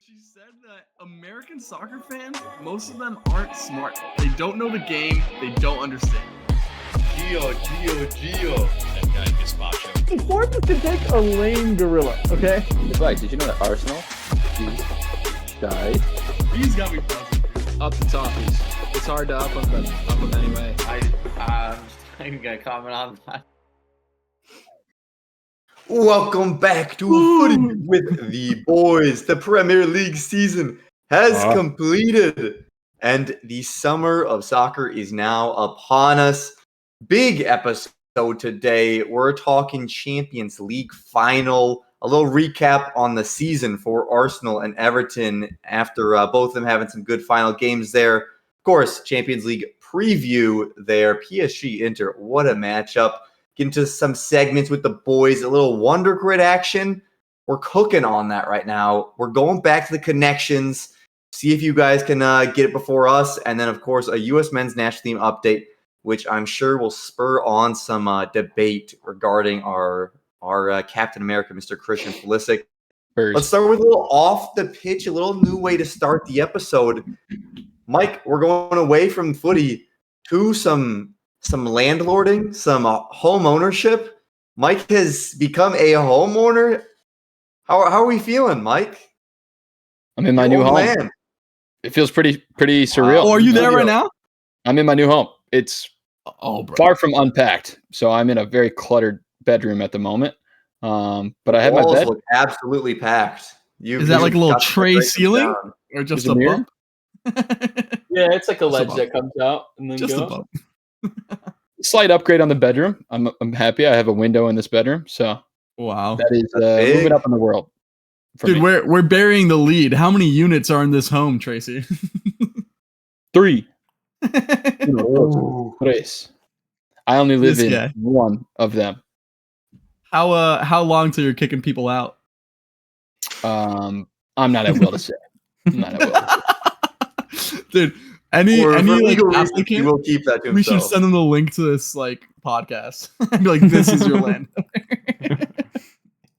She said that American soccer fans, most of them aren't smart. They don't know the game. They don't understand. Gio. That guy Gazpacho. Sports can take a lame gorilla, okay? Advice, did you know that Arsenal died? He's got me buzzing. Up the TOFFEEs. It's hard to up them anyway. I'm gonna comment on that. Welcome back to Footy with the boys. The Premier League season has completed, and the summer of soccer is now upon us. Big episode today. We're talking Champions League final. A little recap on the season for Arsenal and Everton after both of them having some good final games there. Of course, Champions League preview there. PSG Inter, what a matchup. Get into some segments with the boys, a little WONDERGRID action. We're cooking on that right now. We're going back to the connections, see if you guys can get it before us. And then, of course, a U.S. men's national team update, which I'm sure will spur on some debate regarding our Captain America, Mr. Christian Pulisic. Let's start with a little off the pitch, a little new way to start the episode. Mike, we're going away from footy to some landlording, some home ownership. Mike has become a homeowner. How are we feeling, Mike? I'm in my new home. Land. It feels pretty surreal. Oh, are you there right now? I'm in my new home. It's far from unpacked, so I'm in a very cluttered bedroom at the moment. But I have my bed. Look absolutely packed. Is that like a little tray ceiling or just a bump? Yeah, it's like a ledge that comes out and then just goes. a bump. Slight upgrade on the bedroom. I'm happy. I have a window in this bedroom, so wow, that is moving up in the world. Dude, we're burying the lead. How many units are in this home, Tracy? 3. Tres. I only live in one of them. How long till you're kicking people out? I'm not at will to say. Dude, any like applicant, he will keep that to himself. We should send them the link to this like podcast and be like, "This is your land."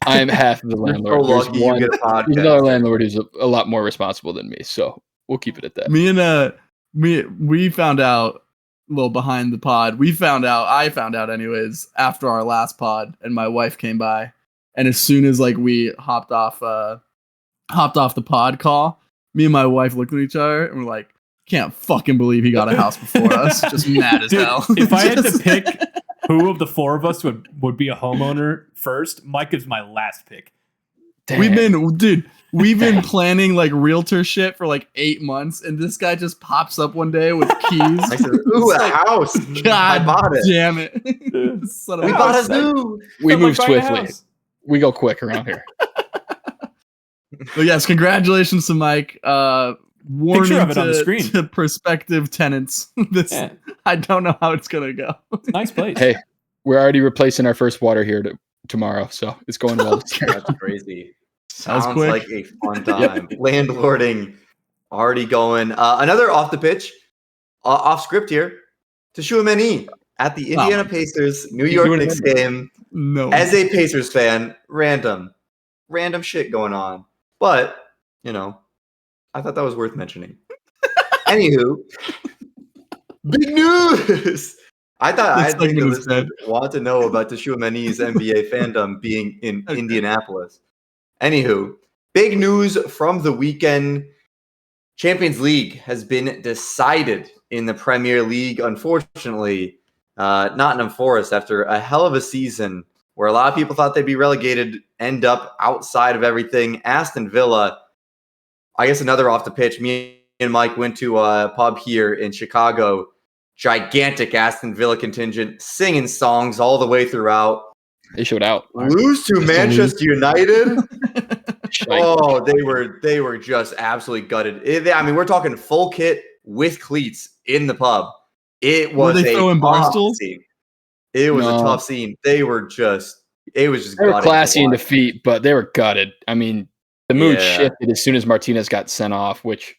I am half of the landlord. So There's another landlord who's a lot more responsible than me, so we'll keep it at that. We found out a little behind the pod. I found out anyways after our last pod, and my wife came by, and as soon as like we hopped off the pod call, me and my wife looked at each other and we're like, can't fucking believe he got a house before us. Just mad as hell. If I had to pick who of the four of us would be a homeowner first, Mike is my last pick. Damn. We've been planning like realtor shit for like 8 months, and this guy just pops up one day with keys. I said, "Ooh, a house! God, I bought it. Damn it! We bought a zoo. We move swiftly. We go quick around here." But yes, congratulations to Mike. Warning Picture of it on the screen. To prospective tenants. I don't know how it's gonna go. Nice place. Hey, we're already replacing our first water here tomorrow, so it's going well. That's crazy. That Sounds like a fun time. Landlording already going. Another off the pitch, off script here. USMNT at the Indiana Pacers New York Knicks game. No, as a Pacers fan, random shit going on, but I thought that was worth mentioning. Anywho, big news. I think the listeners want to know about the USMNT's NBA fandom being in Indianapolis. Anywho, big news from the weekend. Champions League has been decided in the Premier League. Unfortunately, Nottingham Forest, after a hell of a season where a lot of people thought they'd be relegated, end up outside of everything. Aston Villa, I guess another off the pitch. Me and Mike went to a pub here in Chicago. Gigantic Aston Villa contingent, singing songs all the way throughout. They showed out. Lose to Manchester United. Oh, they were just absolutely gutted. I mean, we're talking full kit with cleats in the pub. It was a tough scene. It was a tough scene. They were just classy in defeat, but they were gutted. I mean, the mood shifted as soon as Martinez got sent off, which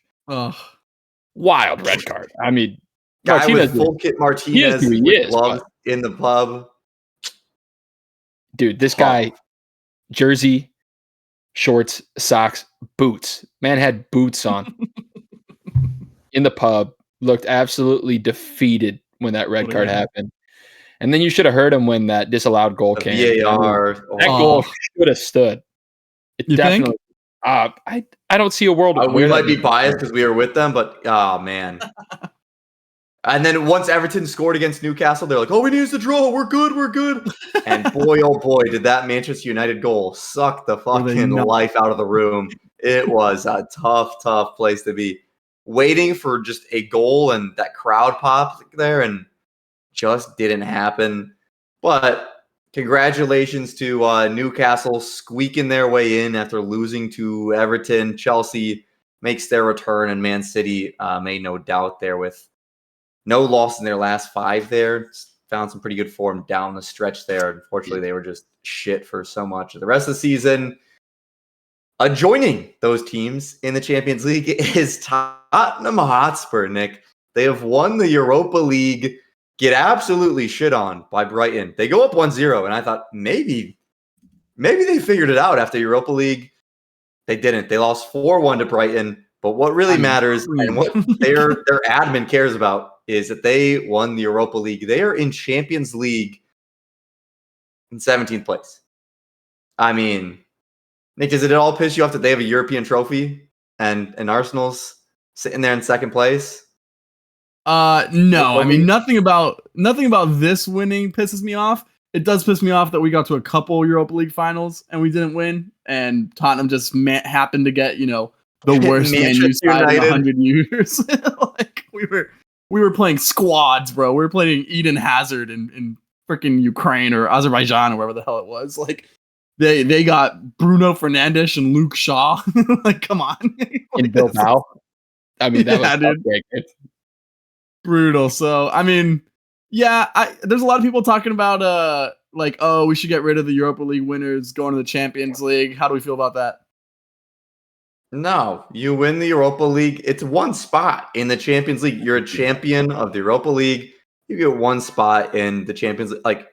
wild red card. I mean, guy with full kit Martinez with gloves in the pub. Dude, this guy, jersey, shorts, socks, boots. Man had boots on in the pub, looked absolutely defeated when that red card happened. And then you should have heard him when that disallowed goal came. VAR. That goal should have stood. It You definitely. think? I don't see a world We where might be biased because we were with them, but oh man. And then once Everton scored against Newcastle, they're like, "Oh, we need to draw. We're good. We're good." And boy, oh boy, did that Manchester United goal suck the fucking life out of the room. It was a tough, tough place to be. Waiting for just a goal and that crowd pop there, and just didn't happen. But congratulations to Newcastle squeaking their way in after losing to Everton. Chelsea makes their return, and Man City made no doubt there with no loss in their last 5 there. Found some pretty good form down the stretch there. Unfortunately, they were just shit for so much of the rest of the season. Joining those teams in the Champions League is Tottenham Hotspur, Nick. They have won the Europa League, get absolutely shit on by Brighton. They go up 1-0, and I thought maybe they figured it out after Europa League. They didn't. They lost 4-1 to Brighton. But what really matters and what their admin cares about is that they won the Europa League. They are in Champions League in 17th place. I mean, Nick, does it all piss you off that they have a European trophy and Arsenal's sitting there in second place? No. I mean, nothing about this winning pisses me off. It does piss me off that we got to a couple Europa League finals and we didn't win, and Tottenham just happened to get, the worst Man U side in 100 years. Like we were playing squads, bro. We were playing Eden Hazard in freaking Ukraine or Azerbaijan or wherever the hell it was. Like they got Bruno Fernandes and Luke Shaw. Like, come on. In Bilbao. I mean, that was brutal. So I mean, yeah, there's a lot of people talking about like, oh, we should get rid of the Europa League winners going to the Champions League. How do we feel about that? No, you win the Europa League. It's one spot in the Champions League. You're a champion of the Europa League. You get one spot in the Champions League. Like,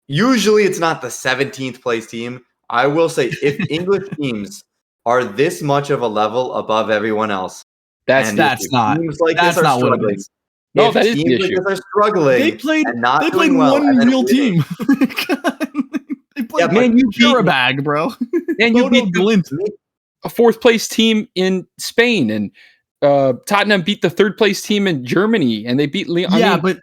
usually it's not the 17th place team. I will say, if English teams are this much of a level above everyone else, that's not what it is. No, that is the issue. They're struggling. They played one real team. They played you Karabag, bro. And you beat Glint, a 4th place team in Spain, and Tottenham beat the 3rd place team in Germany, and they beat Lyon. Yeah, but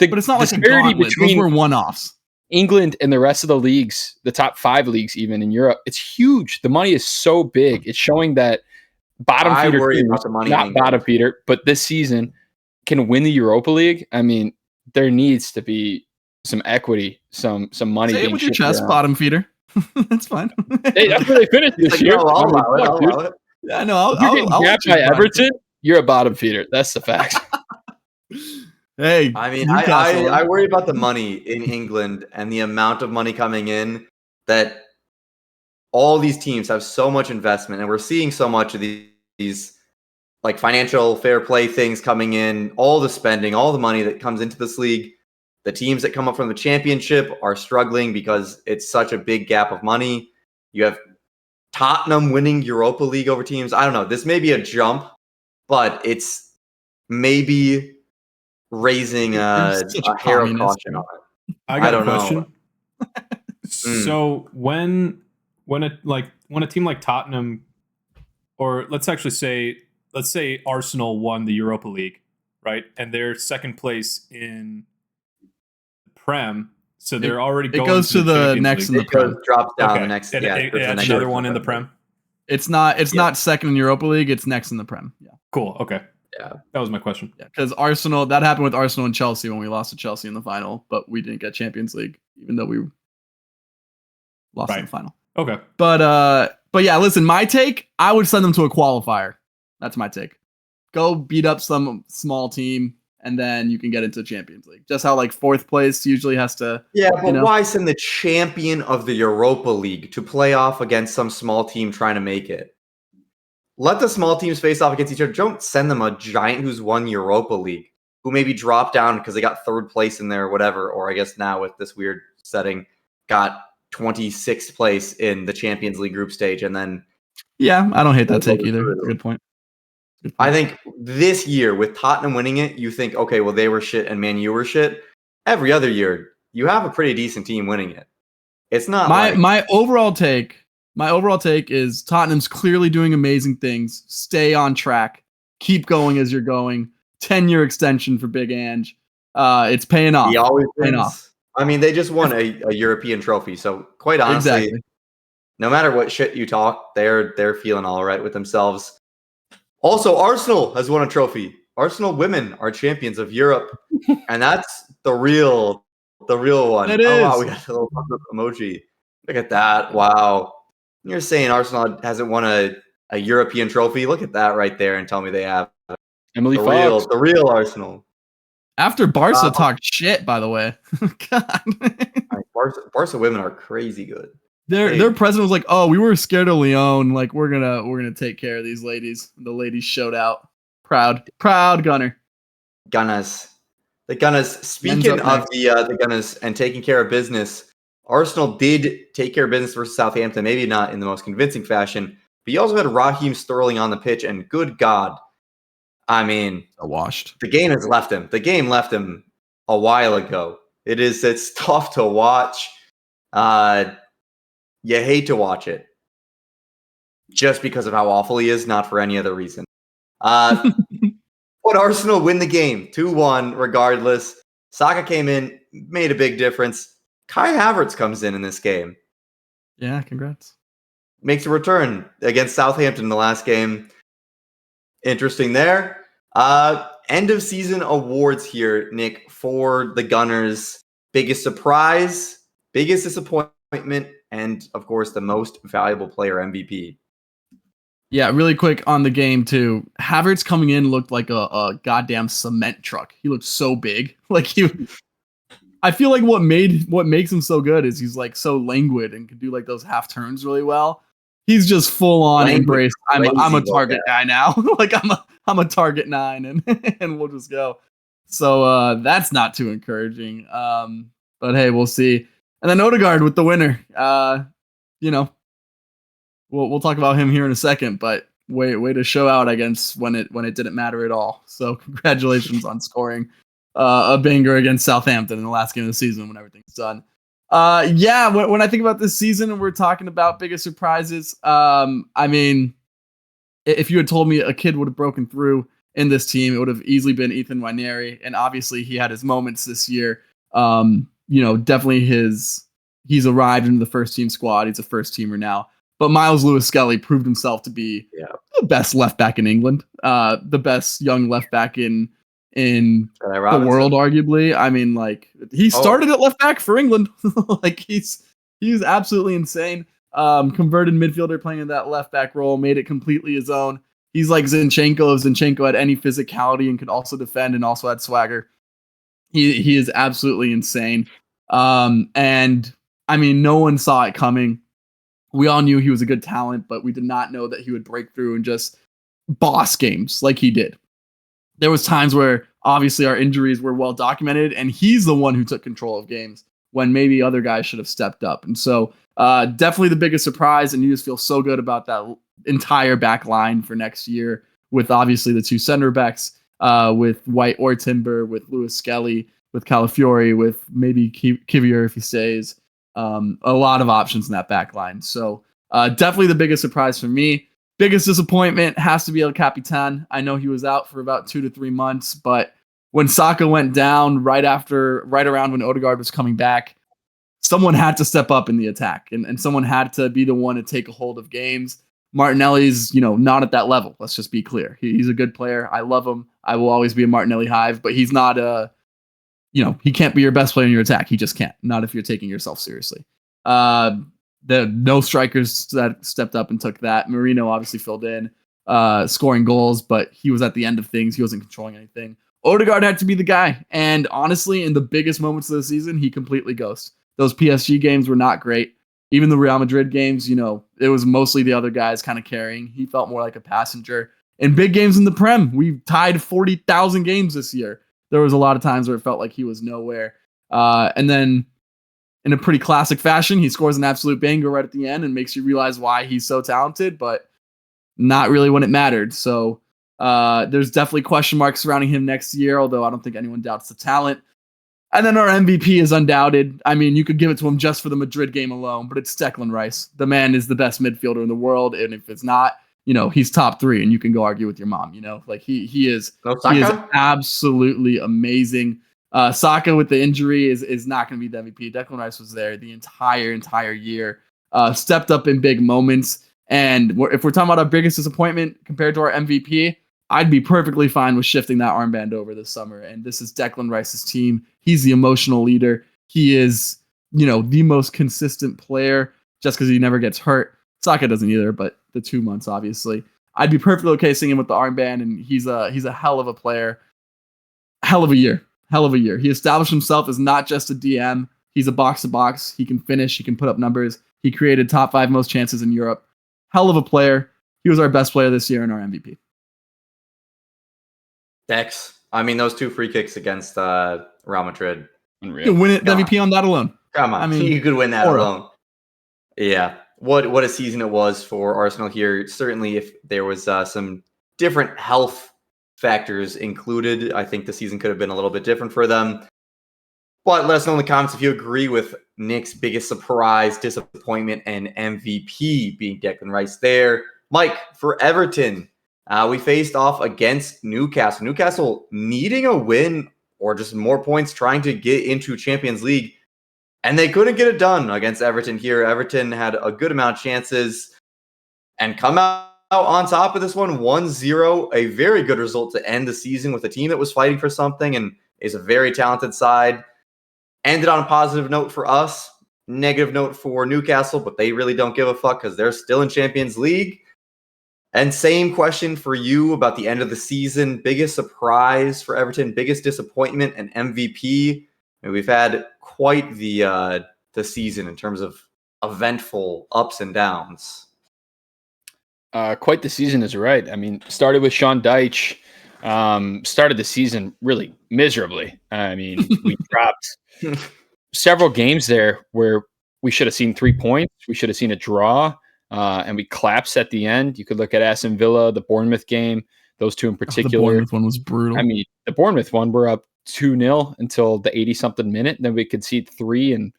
it's not like a gauntlet. Those were one-offs. England and the rest of the leagues, the top 5 leagues even in Europe, it's huge. The money is so big. It's showing that bottom feeder teams, not bottom feeder, but this season can win the Europa League. I mean, there needs to be some equity, some money. Say it with your chest, bottom feeder. That's fine. Hey, that's where they finished this year. I'll allow it. Yeah, I know. I'll gapped by Everton. You're a bottom feeder. That's the fact. Hey, I mean, I worry about the money in England and the amount of money coming in, that all these teams have so much investment, and we're seeing so much of these like financial fair play things coming in, all the spending, all the money that comes into this league. The teams that come up from the championship are struggling because it's such a big gap of money. You have Tottenham winning Europa League over teams. I don't know. This may be a jump, but it's maybe raising a hair of caution on it. I got a question. So when a team like Tottenham, or let's say Arsenal won the Europa League, right? And they're 2nd place in Prem, so they're already going. It goes to the next in the Prem. Drops down the next. Another one in the Prem. It's not 2nd in Europa League. It's next in the Prem. Yeah. Cool. Okay. Yeah. That was my question. Yeah, because Arsenal, that happened with Arsenal and Chelsea when we lost to Chelsea in the final, but we didn't get Champions League, even though we lost in the final. Okay. But yeah, listen, my take, I would send them to a qualifier. That's my take. Go beat up some small team, and then you can get into Champions League. Just how like 4th place usually has to. Yeah, but why send the champion of the Europa League to play off against some small team trying to make it? Let the small teams face off against each other. Don't send them a giant who's won Europa League, who maybe dropped down because they got 3rd place in there or whatever. Or I guess now with this weird setting, got 26th place in the Champions League group stage, and then yeah, I don't hate that take either. Good point. I think this year with Tottenham winning it, you think, okay, well, they were shit and Man U were shit. Every other year, you have a pretty decent team winning it. It's not my overall take is Tottenham's clearly doing amazing things. Stay on track. Keep going as you're going. 10-year extension for Big Ange. It's paying off. He always paying off. I mean, they just won a European trophy, so quite honestly, no matter what shit you talk, they're feeling all right with themselves. Also, Arsenal has won a trophy. Arsenal women are champions of Europe, and that's the real one. It is. Oh, wow, we got a little emoji. Look at that. Wow. You're saying Arsenal hasn't won a European trophy? Look at that right there and tell me they have. Emily Fox. The real Arsenal. After Barca talked shit, by the way. God. Barca women are crazy good. Their president was like, "Oh, we were scared of Lyon. Like we're gonna take care of these ladies." The ladies showed out. Proud Gunner. Gunners. The Gunners. Speaking of the Gunners and taking care of business, Arsenal did take care of business versus Southampton. Maybe not in the most convincing fashion, but you also had Raheem Sterling on the pitch, and good God, I mean, washed. The game has left him. The game left him a while ago. It's tough to watch. You hate to watch it just because of how awful he is, not for any other reason. But Arsenal win the game 2-1 regardless. Saka came in, made a big difference. Kai Havertz comes in this game. Yeah, congrats. Makes a return against Southampton in the last game. Interesting there. End of season awards here, Nick, for the Gunners. Biggest surprise, biggest disappointment, and of course the most valuable player MVP. Yeah, really quick on the game too. Havertz coming in looked like a goddamn cement truck. He looked so big. I feel like what makes him so good is he's like so languid and can do like those half turns really well. He's just full on embrace. I'm a target guy now. Like I'm a target 9 and we'll just go. So that's not too encouraging. But hey, we'll see. And then Odegaard with the winner. We'll talk about him here in a second, but way to show out against when it didn't matter at all. So congratulations on scoring a banger against Southampton in the last game of the season when everything's done. When I think about this season and we're talking about biggest surprises, I mean, if you had told me a kid would have broken through in this team, it would have easily been Ethan Nwaneri, and obviously he had his moments this year. Definitely he's arrived into the first team squad. He's a first teamer now. But Miles Lewis-Skelly proved himself to be the best left back in England, the best young left back in the world, arguably. I mean, like he started at left back for England. Like he's absolutely insane. Converted midfielder playing in that left back role, made it completely his own. He's like Zinchenko. If Zinchenko had any physicality and could also defend and also had swagger, he is absolutely insane. And I mean, no one saw it coming. We all knew he was a good talent, but we did not know that he would break through and just boss games like he did. There was times where obviously our injuries were well documented, and he's the one who took control of games when maybe other guys should have stepped up. And so definitely the biggest surprise, and you just feel so good about that entire back line for next year with obviously the 2 center backs, with White or Timber, with Lewis-Skelly, with Calafiori, with maybe Kivier if he stays. A lot of options in that back line. So definitely the biggest surprise for me. Biggest disappointment has to be El Capitan. I know he was out for about 2 to 3 months, but when Saka went down right around when Odegaard was coming back, someone had to step up in the attack and someone had to be the one to take a hold of games. Martinelli's, not at that level. Let's just be clear. He's a good player. I love him. I will always be a Martinelli hive, but he's not he can't be your best player in your attack. He just can't. Not if you're taking yourself seriously. No strikers that stepped up and took that. Marino obviously filled in, scoring goals, but he was at the end of things. He wasn't controlling anything. Odegaard had to be the guy. And honestly, in the biggest moments of the season, he completely ghosted. Those PSG games were not great. Even the Real Madrid games, it was mostly the other guys kind of carrying. He felt more like a passenger. In big games in the Prem, we tied 40,000 games this year. There was a lot of times where it felt like he was nowhere. And then in a pretty classic fashion. He scores an absolute banger right at the end and makes you realize why he's so talented, but not really when it mattered. So there's definitely question marks surrounding him next year, although I don't think anyone doubts the talent. And then our MVP is undoubted. I mean, you could give it to him just for the Madrid game alone, but it's Declan Rice. The man is the best midfielder in the world, and if it's not, he's top 3, and you can go argue with your mom. Like he is absolutely amazing. Saka with the injury is not going to be the MVP. Declan Rice was there the entire year, stepped up in big moments. And if we're talking about our biggest disappointment compared to our MVP, I'd be perfectly fine with shifting that armband over this summer. And this is Declan Rice's team. He's the emotional leader. He is, the most consistent player just because he never gets hurt. Saka doesn't either, but the 2 months, obviously. I'd be perfectly okay seeing him with the armband, and he's a hell of a player. Hell of a year. He established himself as not just a DM. He's a box-to-box. He can finish. He can put up numbers. He created top 5 most chances in Europe. Hell of a player. He was our best player this year and our MVP. Dex. I mean, those 2 free kicks against Real Madrid. You can win it, the MVP on that alone. Come on. I mean, you could win that alone. Yeah. What a season it was for Arsenal here. Certainly, if there was some different health factors included, I think the season could have been a little bit different for them. But let us know in the comments if you agree with Nick's biggest surprise, disappointment, and MVP being Declan Rice there. Mike, for Everton, we faced off against Newcastle. Newcastle needing a win or just more points trying to get into Champions League. And they couldn't get it done against Everton here. Everton had a good amount of chances and come out on top of this one, 1-0. A very good result to end the season with a team that was fighting for something and is a very talented side. Ended on a positive note for us. Negative note for Newcastle, but they really don't give a fuck because they're still in Champions League. And same question for you about the end of the season. Biggest surprise for Everton, biggest disappointment, and MVP. And we've had quite the season in terms of eventful ups and downs. Quite the season is right. I mean, started with Sean Dyche. Started the season really miserably. I mean, we dropped several games there where we should have seen 3 points. We should have seen a draw. And we collapsed at the end. You could look at Aston Villa, the Bournemouth game, those 2 in particular. The Bournemouth one was brutal. I mean, the Bournemouth one, we're up 2-0 until the 80-something minute. Then we concede 3 in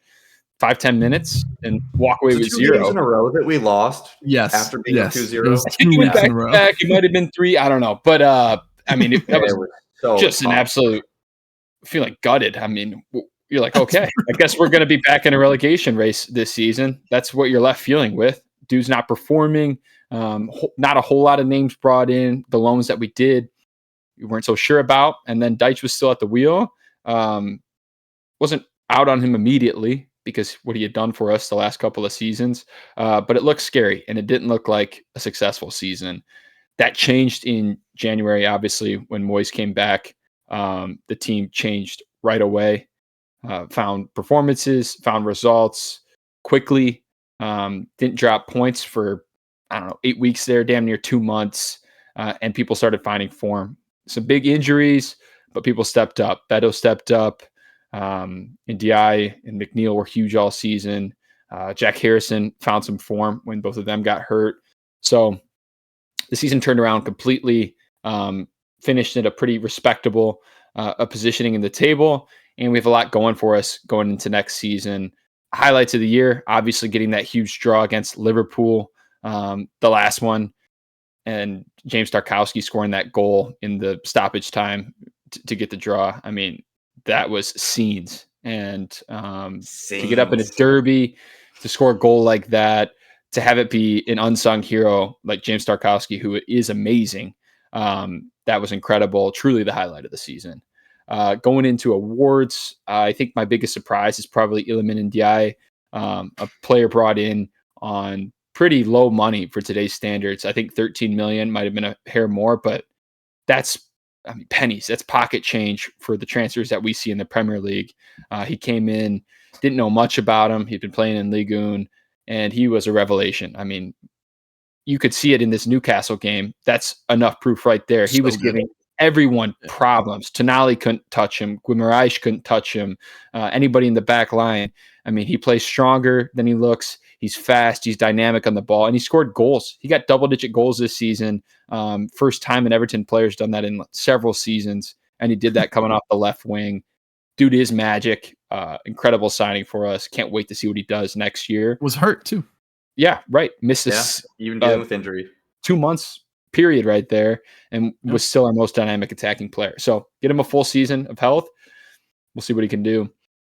5-10 minutes and walk away with 0. 2 games in a row that we lost. Yes. After being 2-0. I think it went back. It might have been 3. I don't know. But, I mean, that was so just tough. An absolute feeling gutted. I mean, you're like, okay, I guess we're going to be back in a relegation race this season. That's what you're left feeling with. Dude's not performing. Not a whole lot of names brought in. The loans that we did, we weren't so sure about. And then Dyche was still at the wheel. Wasn't out on him immediately because what he had done for us the last couple of seasons. But it looked scary, and it didn't look like a successful season. That changed in January, obviously, when Moyes came back. The team changed right away. Found performances, found results quickly. Didn't drop points for, 8 weeks there, damn near 2 months. And people started finding form. Some big injuries, but people stepped up. Beto stepped up. And Ndiaye and McNeil were huge all season. Jack Harrison found some form when both of them got hurt. So the season turned around completely, finished at a pretty respectable positioning in the table. And we have a lot going for us going into next season. Highlights of the year, obviously getting that huge draw against Liverpool, the last one, and James Tarkowski scoring that goal in the stoppage time to get the draw. I mean, that was scenes. And to get up in a derby, to score a goal like that, to have it be an unsung hero like James Tarkowski, who is amazing, that was incredible. Truly the highlight of the season. Going into awards, I think my biggest surprise is probably Iliman Ndiaye, a player brought in on pretty low money for today's standards. I think 13 million might have been a hair more, but that's pennies. That's pocket change for the transfers that we see in the Premier League. He came in, didn't know much about him. He'd been playing in Ligue 1, and he was a revelation. I mean, you could see it in this Newcastle game. That's enough proof right there. He was giving everyone problems. Tonali couldn't touch him. Guimaraes couldn't touch him. Anybody in the back line. I mean, he plays stronger than he looks. He's fast. He's dynamic on the ball, and he scored goals. He got double-digit goals this season. First time an Everton player's done that in several seasons, and he did that coming off the left wing. Dude is magic. Incredible signing for us. Can't wait to see what he does next year. Was hurt too. Yeah, right. Missed this even dealing with injury. 2 months period right there, and was still our most dynamic attacking player. So get him a full season of health. We'll see what he can do.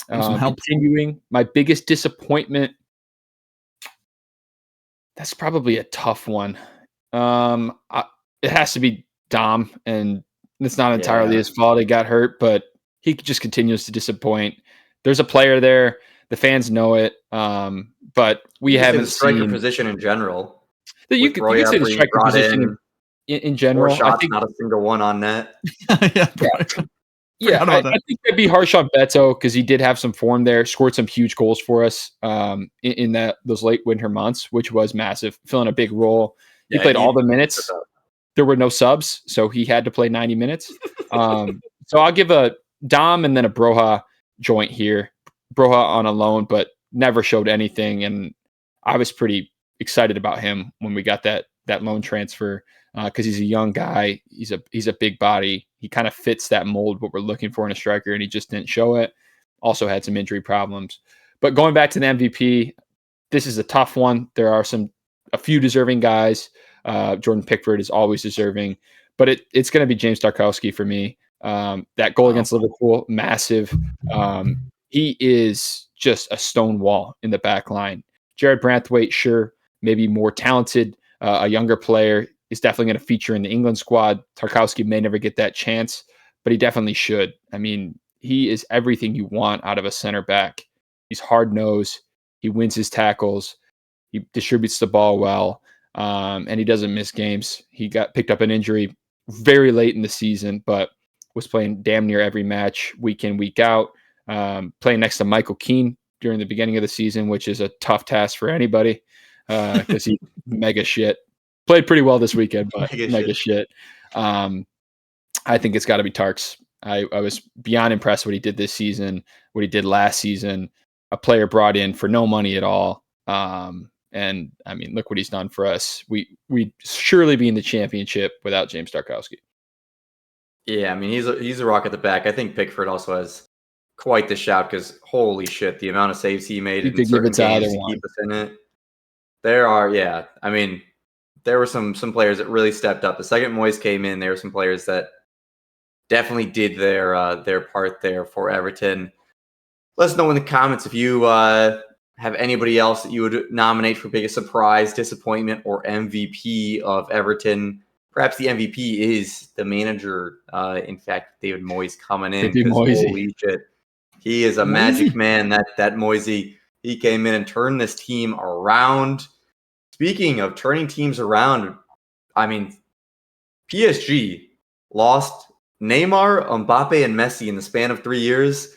Continuing, my biggest disappointment. That's probably a tough one. It has to be Dom, and it's not entirely his fault he got hurt, but he just continues to disappoint. There's a player there. The fans know it, but we haven't seen striker position in general. You could say the striker position in general. Shots, I think not a single one on net. Yeah, I think that'd be harsh on Beto because he did have some form there, scored some huge goals for us in those late winter months, which was massive, filling a big role. He played all the minutes. There were no subs, so he had to play 90 minutes. So I'll give a Dom and then a Broha joint here. Broha on a loan, but never showed anything, and I was pretty excited about him when we got that loan transfer because he's a young guy. He's a big body. He kind of fits that mold, what we're looking for in a striker, and he just didn't show it. Also had some injury problems. But going back to the MVP, this is a tough one. There are a few deserving guys. Jordan Pickford is always deserving, but it's going to be James Tarkowski for me. That goal against Liverpool, massive. He is just a stone wall in the back line. Jared Branthwaite, sure, maybe more talented, a younger player, is definitely going to feature in the England squad. Tarkowski may never get that chance, but he definitely should. I mean, he is everything you want out of a center back. He's hard-nosed. He wins his tackles. He distributes the ball well, and he doesn't miss games. He got picked up an injury very late in the season, but was playing damn near every match, week in, week out, playing next to Michael Keane during the beginning of the season, which is a tough task for anybody because he mega shit. Played pretty well this weekend, but mega shit. I think it's got to be Tarks. I was beyond impressed what he did this season, what he did last season. A player brought in for no money at all. And I mean, look what he's done for us. We'd surely be in the championship without James Tarkowski. Yeah, I mean, he's a rock at the back. I think Pickford also has quite the shout because holy shit, the amount of saves he made in certain games to keep us in it. I mean, there were some players that really stepped up. The second Moyes came in, there were some players that definitely did their part there for Everton. Let us know in the comments if you have anybody else that you would nominate for biggest surprise, disappointment, or MVP of Everton. Perhaps the MVP is the manager. In fact, David Moyes coming in. Holy shit. He is a magic man, that Moyes. He came in and turned this team around. Speaking of turning teams around, I mean, PSG lost Neymar, Mbappe, and Messi in the span of 3 years.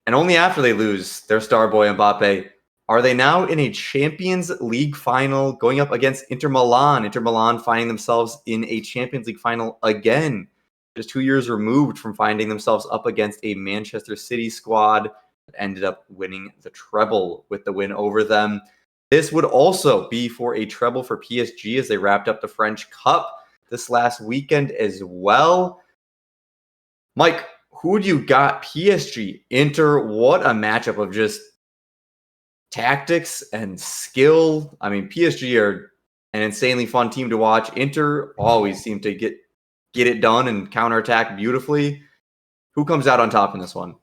And only after they lose their star boy Mbappe, are they now in a Champions League final going up against Inter Milan. Inter Milan finding themselves in a Champions League final again, just 2 years removed from finding themselves up against a Manchester City squad that ended up winning the treble with the win over them. This would also be for a treble for PSG as they wrapped up the French Cup this last weekend as well. Mike, who do you got? PSG, Inter, what a matchup of just tactics and skill. I mean, PSG are an insanely fun team to watch. Inter always seem to get it done and counterattack beautifully. Who comes out on top in this one?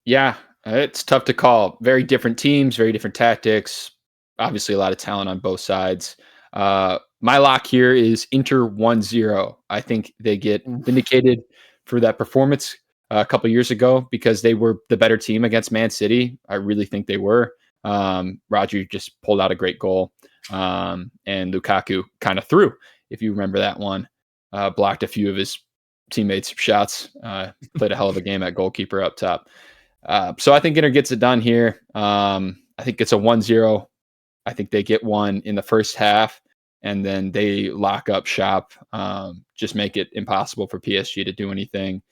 Yeah, it's tough to call. Very different teams, very different tactics. Obviously, a lot of talent on both sides. My lock here is Inter 1-0. I think they get vindicated for that performance a couple years ago because they were the better team against Man City. I really think they were. Roger just pulled out a great goal. And Lukaku kind of threw, if you remember that one. Blocked a few of his teammates' shots. Played a hell of a game at goalkeeper up top. So I think Inter gets it done here. I think it's a 1-0. I think they get one in the first half, and then they lock up shop, just make it impossible for PSG to do anything.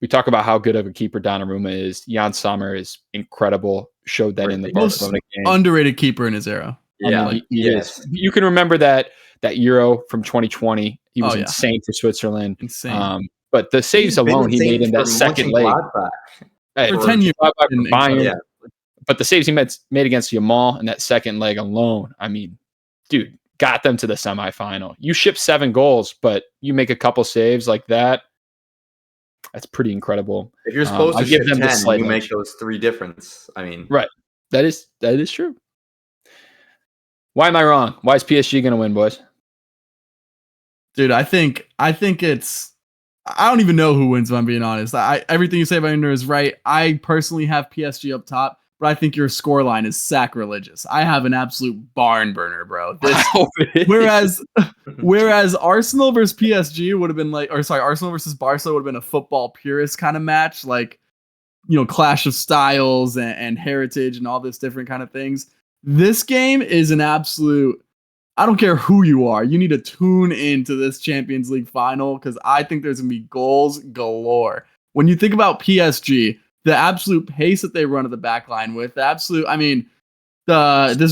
We talk about how good of a keeper Donnarumma is. Jan Sommer is incredible. Showed that in the Barcelona game. Underrated keeper in his era. Yeah, he is. You can remember that Euro from 2020. He was insane for Switzerland. Insane. But the saves alone he made in that second leg. For 10 years. Bayern, but the saves he made against Yamal in that second leg alone, I mean, dude, got them to the semifinal. You ship 7 goals, but you make a couple saves like that. That's pretty incredible. If you're supposed to ship 10, you make those 3 difference. I mean, right. That is true. Why am I wrong? Why is PSG going to win, boys? Dude, I think it's. I don't even know who wins, if I'm being honest. Everything you say about Inter is right. I personally have PSG up top, but I think your scoreline is sacrilegious. I have an absolute barn burner, bro. Whereas Arsenal versus PSG would have been Arsenal versus Barca would have been a football purist kind of match, like, clash of styles and heritage and all this different kind of things. This game is an absolute. I don't care who you are. You need to tune into this Champions League final because I think there's going to be goals galore. When you think about PSG, the absolute pace that they run at the back line with, this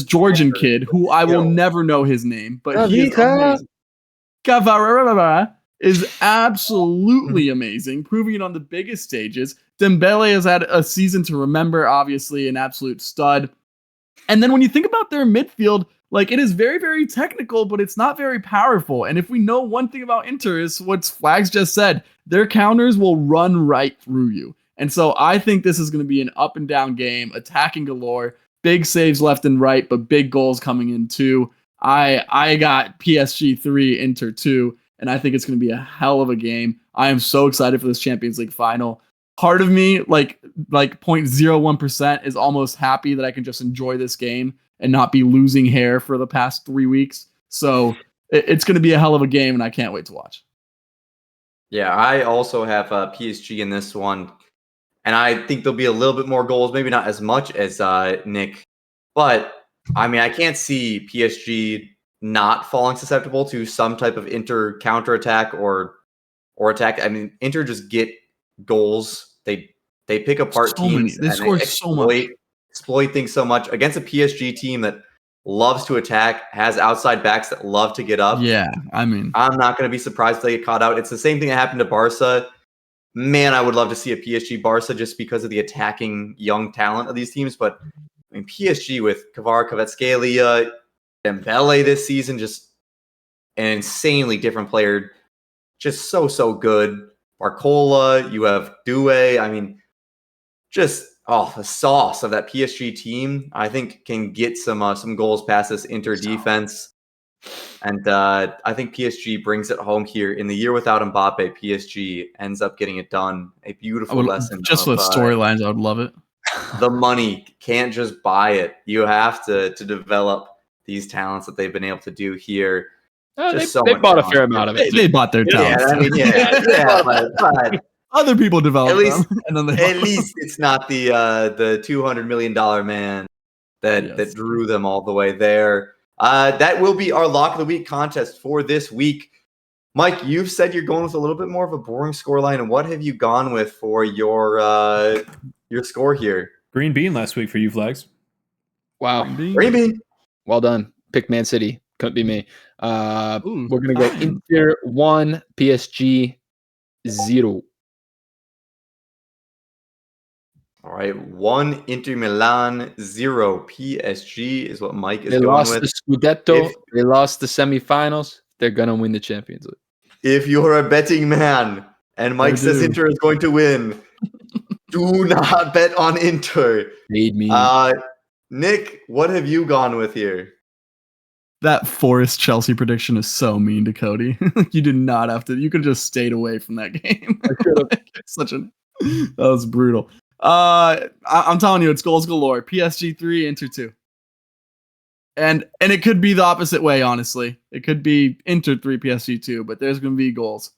Georgian kid who I will never know his name, but he is amazing. Cavara is absolutely amazing, proving it on the biggest stages. Dembele has had a season to remember, obviously, an absolute stud. And then when you think about their midfield, it is very, very technical, but it's not very powerful. And if we know one thing about Inter is what Flags just said, their counters will run right through you. And so I think this is going to be an up and down game, attacking galore, big saves left and right, but big goals coming in too. I got PSG 3, Inter 2, and I think it's going to be a hell of a game. I am so excited for this Champions League final. Part of me, like 0.01%, is almost happy that I can just enjoy this game and not be losing hair for the past 3 weeks. So it's going to be a hell of a game, and I can't wait to watch. Yeah, I also have PSG in this one, and I think there'll be a little bit more goals, maybe not as much as Nick, but I mean, I can't see PSG not falling susceptible to some type of Inter counterattack or attack. I mean, Inter just get goals. They pick apart teams. They score so much. Exploit things so much against a PSG team that loves to attack, has outside backs that love to get up. Yeah, I mean, I'm not going to be surprised if they get caught out. It's the same thing that happened to Barca. Man, I would love to see a PSG Barca just because of the attacking young talent of these teams. But I mean, PSG with Kvaratskhelia, Dembele this season, just an insanely different player. Just so good. Barcola, you have Doué. I mean, just the sauce of that PSG team, I think, can get some goals past this Inter defense. And I think PSG brings it home here. In the year without Mbappe, PSG ends up getting it done. A beautiful lesson. Just for storylines, I would love it. The money can't just buy it. You have to develop these talents that they've been able to do here. They bought a fair amount of it. They bought their talents. Yeah, I mean, yeah, but other people develop them. And then at least it's not the $200 million man that drew them all the way there. That will be our Lock of the Week contest for this week. Mike, you've said you're going with a little bit more of a boring scoreline. And what have you gone with for your score here? Green bean last week for you, Flags. Wow. Green bean. Well done. Pick Man City. Couldn't be me. We're going to go Inter 1, PSG 0. All right, 1 Inter Milan, 0 PSG is what Mike is going with. They lost the Scudetto. They lost the semifinals. They're going to win the Champions League. If you're a betting man and Mike says Inter is going to win, do not bet on Inter. Made me. Nick, what have you gone with here? That Forest Chelsea prediction is so mean to Cody. You did not have to. You could have just stayed away from that game. That was brutal. I'm telling you, it's goals galore. PSG 3, Inter 2. And it could be the opposite way, honestly. It could be Inter 3, PSG 2, but there's going to be goals.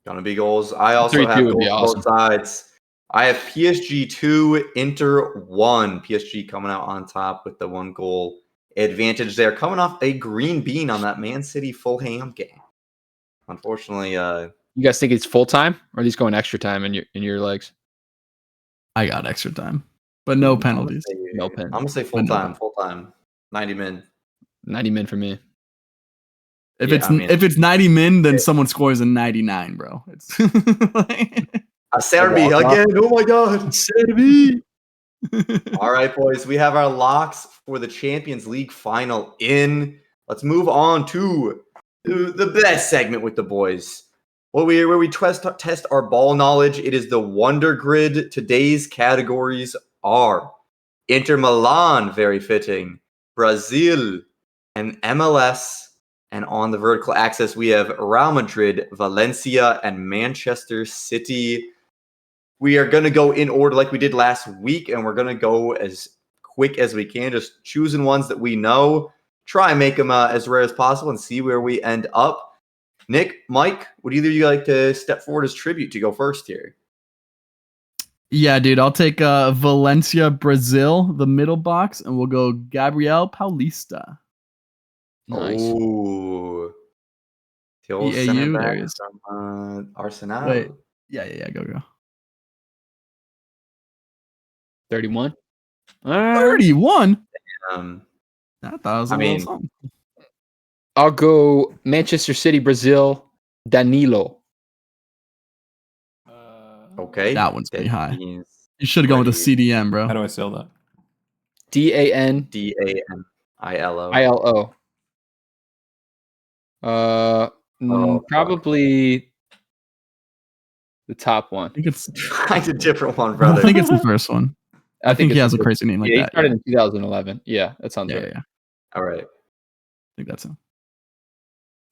Gonna be goals. I also have goals on both sides. I have PSG 2, Inter 1. PSG coming out on top with the 1 goal advantage there. Coming off a green bean on that Man City Fulham game. Unfortunately, You guys think it's full time, or are these going extra time in your legs? I got extra time, but no penalties. No pen. I'm gonna say full time. 90 min. 90 min for me. If it's 90 min, then someone scores a 99, bro. It's Serbi again. Oh my god. Serbi. All right, boys. We have our locks for the Champions League final in. Let's move on to the best segment with the boys. Where we test our ball knowledge. It is the Wonder Grid. Today's categories are Inter Milan, very fitting, Brazil, and MLS. And on the vertical axis, we have Real Madrid, Valencia, and Manchester City. We are going to go in order like we did last week, and we're going to go as quick as we can, just choosing ones that we know, try and make them as rare as possible, and see where we end up. Nick, Mike, would either of you like to step forward as tribute to go first here? Yeah, dude, I'll take Valencia, Brazil, the middle box, and we'll go Gabriel Paulista. Nice. Oh, the old EAU, center there back he is. from Arsenal. Wait, yeah, go. 31. 31. I thought it was a little mean, something. I'll go Manchester City, Brazil, Danilo. Okay, That one's pretty high. means You should have gone with the CDM, bro. How do I sell that? DANILO. DANILO. Probably the top one. I think it's Kind of different one, I brother. think it's the first one. I think he has a crazy name like He that. started in 2011. Yeah, that sounds Yeah, right. yeah. All right. I think that's him.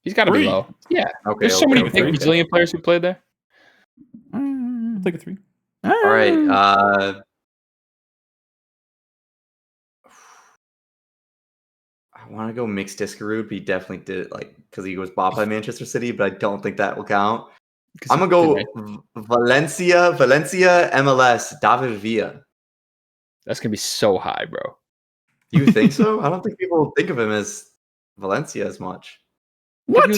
He's got to be 3. low. Yeah. Okay. There's so many okay. Brazilian players who played there. I'll take a 3. All right. I want to go mixed Discarud, but he definitely did it because he was bought by Manchester City, but I don't think that will count. I'm gonna go Valencia, MLS, David Villa. That's gonna be so high, bro. Do you think so? I don't think people think of him as Valencia as much. What?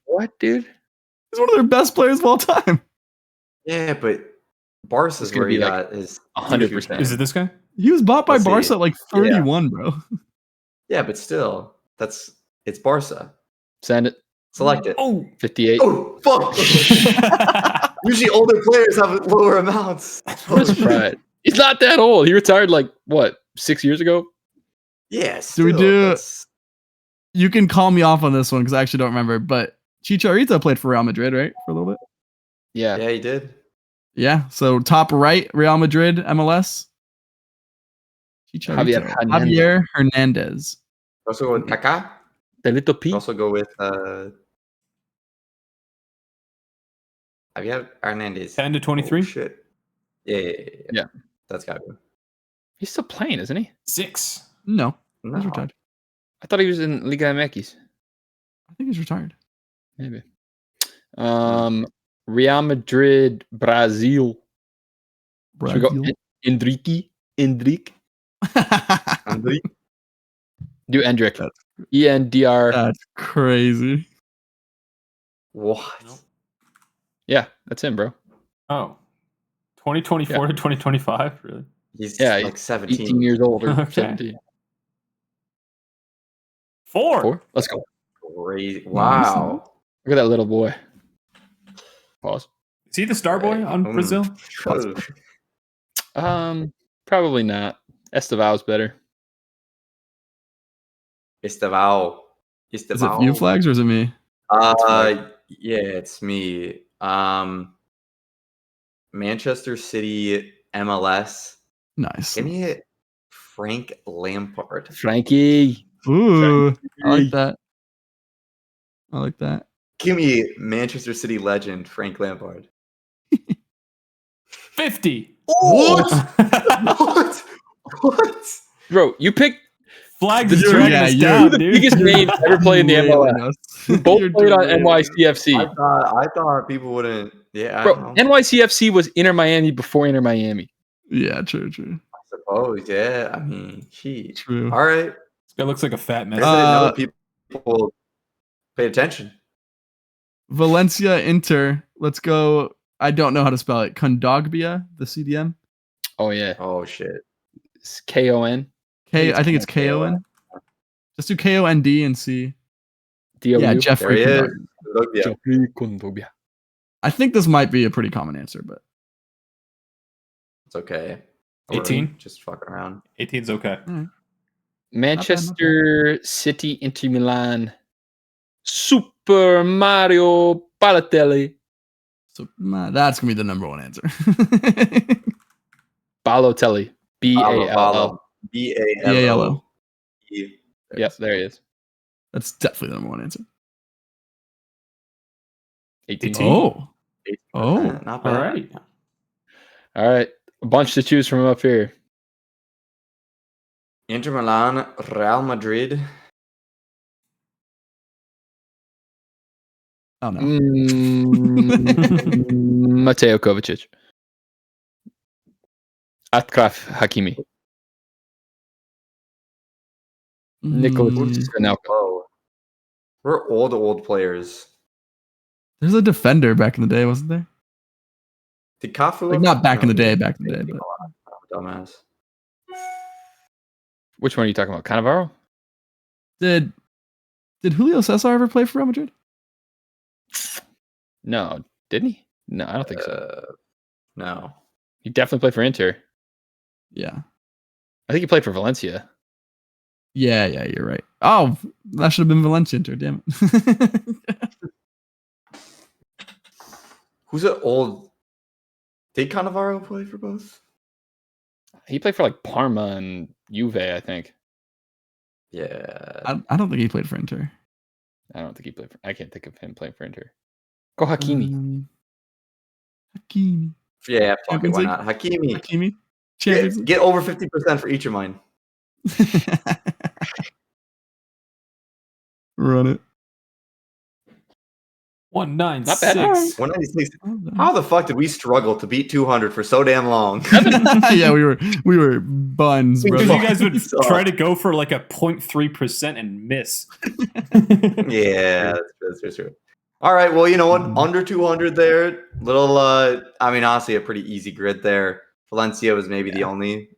What, dude? He's one of their best players of all time. Yeah, but Barca is where he got his 100%. Is it this guy? He was bought by Let's see. Barca at like 31, bro. Yeah, but still, it's Barca. Send it. Select it. Oh, 58. Oh, fuck. Usually older players have lower amounts. Right. He's not that old. He retired 6 years ago? Yes. Do we do? You can call me off on this one because I actually don't remember. But Chicharito played for Real Madrid, right, for a little bit. Yeah. Yeah, he did. Yeah. So top right, Real Madrid, MLS. Chicharito. Javier Hernandez. Also go with Kaká. The little P. Also go with Javier Hernandez. 10 to 23. Oh, shit. Yeah. That's got to be. He's still playing, isn't he? 6. No, No. he's retired. I thought he was in Liga MX. I think he's retired. Maybe. Real Madrid, Brazil. Should we go Endrique? Do Endrick. ENDR. That's crazy. What? Nope. Yeah, that's him, bro. Oh. 2024 to 2025? Really? He's Yeah, like 17. 18 years old or Okay. 17. 4. Let's go. Crazy. Wow. Look at that little boy. Pause. Is he the star boy on Brazil? Probably not. Esteval's better. Estevao. Is it you flags or is it me? Yeah, it's me. Manchester City, MLS. Nice. Give me Frank Lampard. Frankie. Ooh, I like that. Give me Manchester City legend Frank Lampard. 50. What? What? Bro, you picked Flags is You're- dragging yeah, us you're down, the dude. biggest name ever played in the MLS. Both You're played on derailing. NYCFC. I thought people wouldn't. Yeah, Bro, I don't know. NYCFC was Inter Miami before Inter Miami. Yeah, true. I suppose. Yeah, I mean, gee. True. All right. This guy looks like a fat I man. didn't know people paid attention. Valencia, Inter. Let's go. I don't know how to spell it. Kondogbia, the CDM. Oh yeah. Oh shit. It's KON. I think it's KON. Just do KOND and see. DOU. Yeah, Jeffrey There he is. Kondogbia. Look, yeah. Jeffrey Kondogbia. I think this might be a pretty common answer, but It's okay. 18? Just fucking around. 18's okay. Manchester City, Inter Milan. Super Mario Balotelli. so that's gonna be the number one answer. Balotelli. B-A-L-L. B-A-L-O. Yep, there he is. That's definitely the number one answer. 18. Oh, Not All bad. right. All right. A bunch to choose from up here. Inter Milan, Real Madrid. oh no. Mateo Kovacic. Achraf Hakimi. Nicolas Anelka. Whoa. We're old players. There's a defender back in the day, wasn't there? Did Cafu? Like not back in the day, back in the day. But Dumbass. Which one are you talking about? Cannavaro? did Julio Cesar ever play for Real Madrid? No. Didn't he? No, I don't think so. No. He definitely played for Inter. Yeah. I think he played for Valencia. Yeah, you're right. Oh, that should have been Valencia Inter, damn it. Who's an old? Did Cannavaro play for both? He played for like Parma and Juve, I think. Yeah. I don't think he played for Inter. I don't think he played for. I can't think of him playing for Inter. Go Hakimi. Hakimi. Yeah, fuck it, Champions why League? not? Hakimi. Hakimi. Champions League. Get over 50% for each of mine. Run it. 196. 196. How the fuck did we struggle to beat 200 for so damn long? Yeah, we were buns, bro. Because you guys would try to go for like a 0.3% and miss. Yeah, that's true. All right, well, you know what? Under 200 there. Little, honestly, a pretty easy grid there. Valencia was maybe the only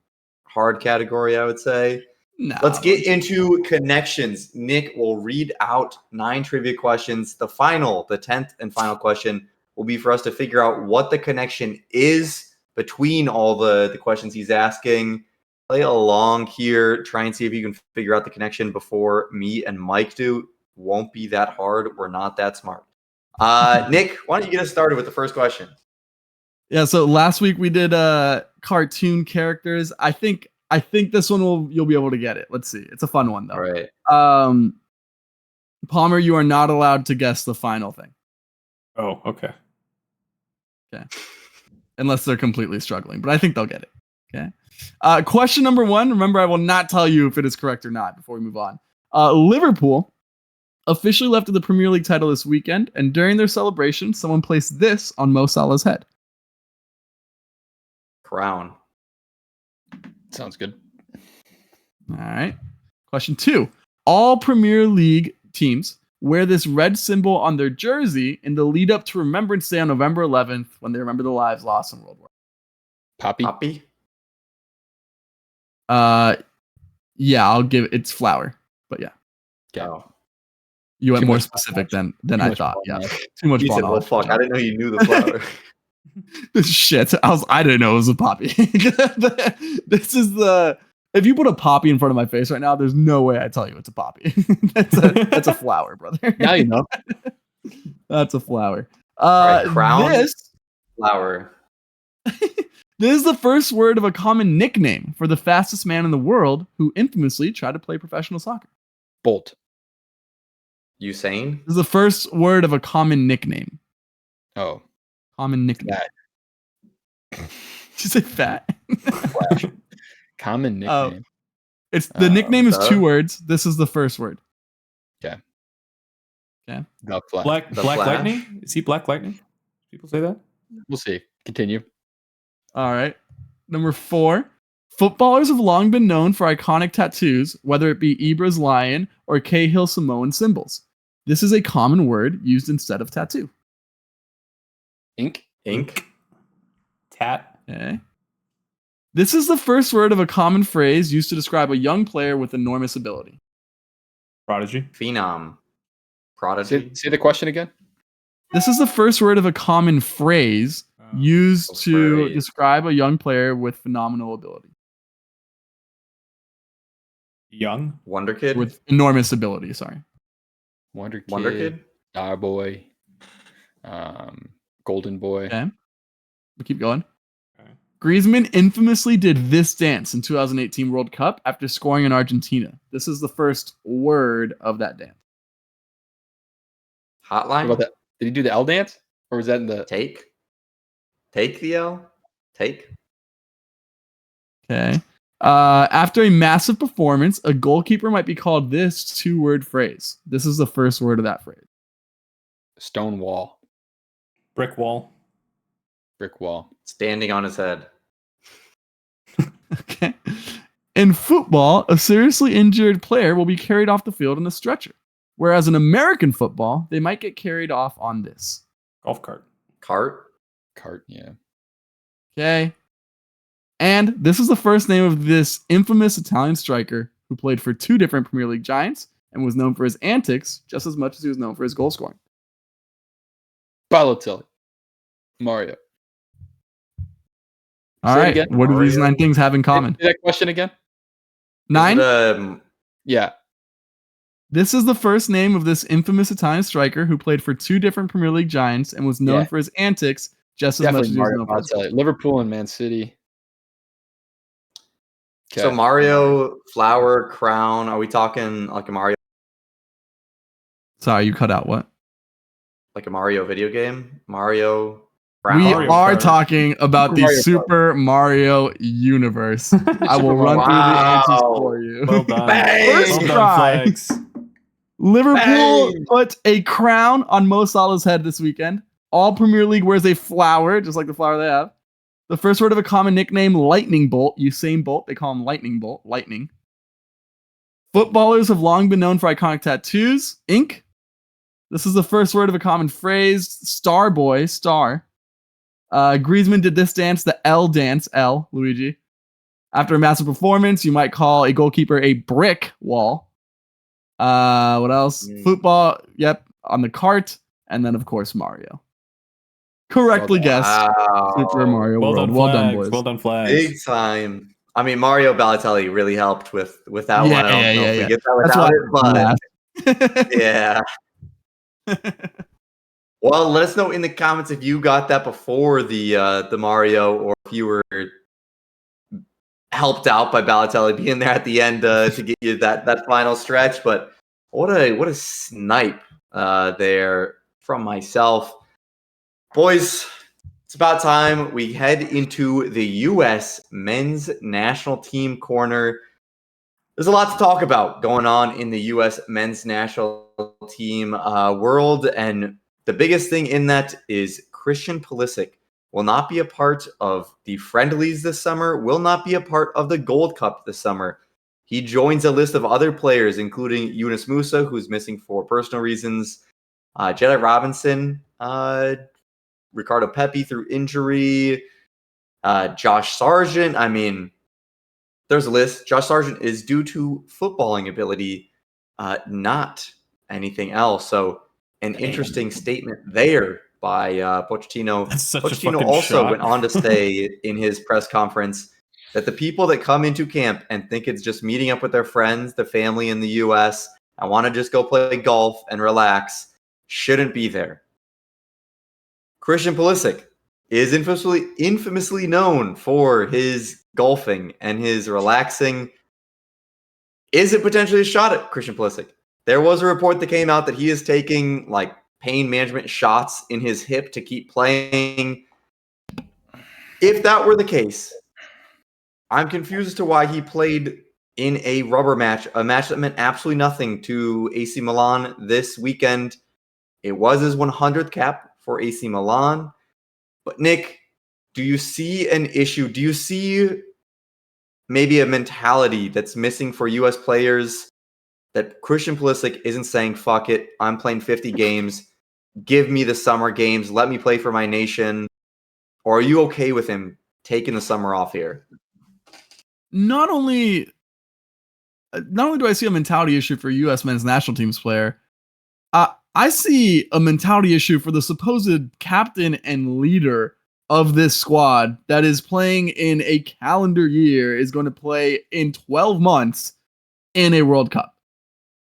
hard category, I would say. Nah, Let's get into connections. Nick will read out 9 trivia questions. The 10th and final question will be for us to figure out what the connection is between all the questions he's asking. Play along here. Try and see if you can figure out the connection before me and Mike do. Won't be that hard. We're not that smart. Nick, why don't you get us started with the first question? Yeah, so last week we did cartoon characters. I think this one you'll be able to get it. Let's see. It's a fun one though. All right. Palmer, you are not allowed to guess the final thing. Oh, okay. Okay. Unless they're completely struggling, but I think they'll get it. Okay. Question number 1. Remember, I will not tell you if it is correct or not before we move on. Liverpool officially lifted the Premier League title this weekend, and during their celebration, someone placed this on Mo Salah's head. Crown. Sounds good. All right. Question 2. All Premier League teams wear this red symbol on their jersey in the lead up to Remembrance Day on November 11th when they remember the lives lost in World War. Poppy? Yeah, I'll give it's flower. But yeah. Oh. You went Too more much specific ball than I much thought. ball Yeah. knowledge. Too much You ball said, well, knowledge. fuck, I didn't know you knew the flower. Shit. I didn't know it was a poppy. This is the if you put a poppy in front of my face right now, there's no way I tell you it's a poppy. That's a flower, brother. Now you know. That's a flower. Right, crown. This Flower. this is the first word of a common nickname for the fastest man in the world who infamously tried to play professional soccer. Bolt. Usain? This is the first word of a common nickname. Oh. Common nickname. Fat. Did you say fat? Common Oh. nickname. It's the nickname is duh. 2 words. This is the first word. The Flash. Black Flash? Lightning? Is he Black Lightning? People say that? We'll see. Continue. All right. Number 4. Footballers have long been known for iconic tattoos, whether it be Ibra's lion or Cahill Samoan symbols. This is a common word used instead of tattoo. Ink. Tat. Okay. This is the first word of a common phrase used to describe a young player with enormous ability. Prodigy. Phenom. Prodigy. Say the question again. This is the first word of a common phrase used to describe a young player with phenomenal ability. Young. Wonder Kid. With enormous ability, sorry. Wonder Kid. Wonder Kid. Star Boy. Golden Boy. Okay. We keep going. Okay. Griezmann infamously did this dance in 2018 World Cup after scoring in Argentina. This is the first word of that dance. What Hotline. about that? Did he do the L dance? Or was that in the Take the L. Take. Okay. After a massive performance, a goalkeeper might be called this 2-word phrase. This is the first word of that phrase. stone wall? Brick wall. Brick wall. Standing on his head. Okay. In football, a seriously injured player will be carried off the field in a stretcher. Whereas in American football, they might get carried off on this. Golf cart. Cart. Cart, yeah. Okay. And this is the first name of this infamous Italian striker who played for 2 different Premier League giants and was known for his antics just as much as he was known for his goal scoring. Balotelli. Mario. All Say it right. again. What do these 9 things have in common? Say that question again? 9? Yeah. This is the first name of this infamous Italian striker who played for 2 different Premier League giants and was known for his antics just as much as he was known for his goals. Liverpool and Man City. Okay. So Mario, flower, crown. Are we talking like a Mario? Sorry, you cut out what? Like a Mario video game? Mario. Crown? We Mario are Kart. talking about the Mario Kart. Super Mario universe. I will run through the answers for you. Well done. Bang! First Well done, try. Flags. Liverpool Bang! put a crown on Mo Salah's head this weekend. All Premier League wears a flower, just like the flower they have. The first word of a common nickname, Lightning Bolt. Usain Bolt, they call him Lightning Bolt. Lightning. Footballers have long been known for iconic tattoos. Ink. This is the first word of a common phrase. Star Boy, star. Griezmann did this dance, the L dance, L, Luigi. After a massive performance, you might call a goalkeeper a brick wall. What else? Football, yep, on the cart. And then, of course, Mario. Correctly guessed. Wow. Super Mario Well World. done, Well done, Flags. boys. Well done, Flags. Big time. I mean, Mario Balotelli really helped with that Yeah, one. I don't yeah, know yeah, if we yeah. get that That's without why it, but yeah. Well, let us know in the comments if you got that before the Mario, or if you were helped out by Balotelli being there at the end to get you that final stretch. But what a snipe there from myself, boys. It's about time we head into the U.S. men's national team corner. There's a lot to talk about going on in the U.S. men's national team world, and the biggest thing in that is Christian Pulisic will not be a part of the friendlies this summer, will not be a part of the Gold Cup this summer. He joins a list of other players, including Yunus Musa, who's missing for personal reasons, Jedi Robinson, Ricardo Pepi through injury, Josh Sargent. I mean, there's a list. Josh Sargent is due to footballing ability, not anything else. So an interesting statement there by Pochettino. That's such a Pochettino fucking also shot. went on to say in his press conference that the people that come into camp and think it's just meeting up with their friends, the family in the U.S., and want to just go play golf and relax shouldn't be there. Christian Pulisic is infamously known for his golfing and his relaxing. Is it potentially a shot at Christian Pulisic? There was a report that came out that he is taking like pain management shots in his hip to keep playing. If that were the case, I'm confused as to why he played in a rubber match, a match that meant absolutely nothing to AC Milan this weekend. It was his 100th cap for AC Milan. But Nick, do you see an issue? Do you see maybe a mentality that's missing for U.S. players that Christian Pulisic isn't saying, fuck it, I'm playing 50 games, give me the summer games, let me play for my nation? Or are you okay with him taking the summer off here? Not only do I see a mentality issue for U.S. men's national team's player, I see a mentality issue for the supposed captain and leader of this squad that is playing in a calendar year, is going to play in 12 months in a World Cup.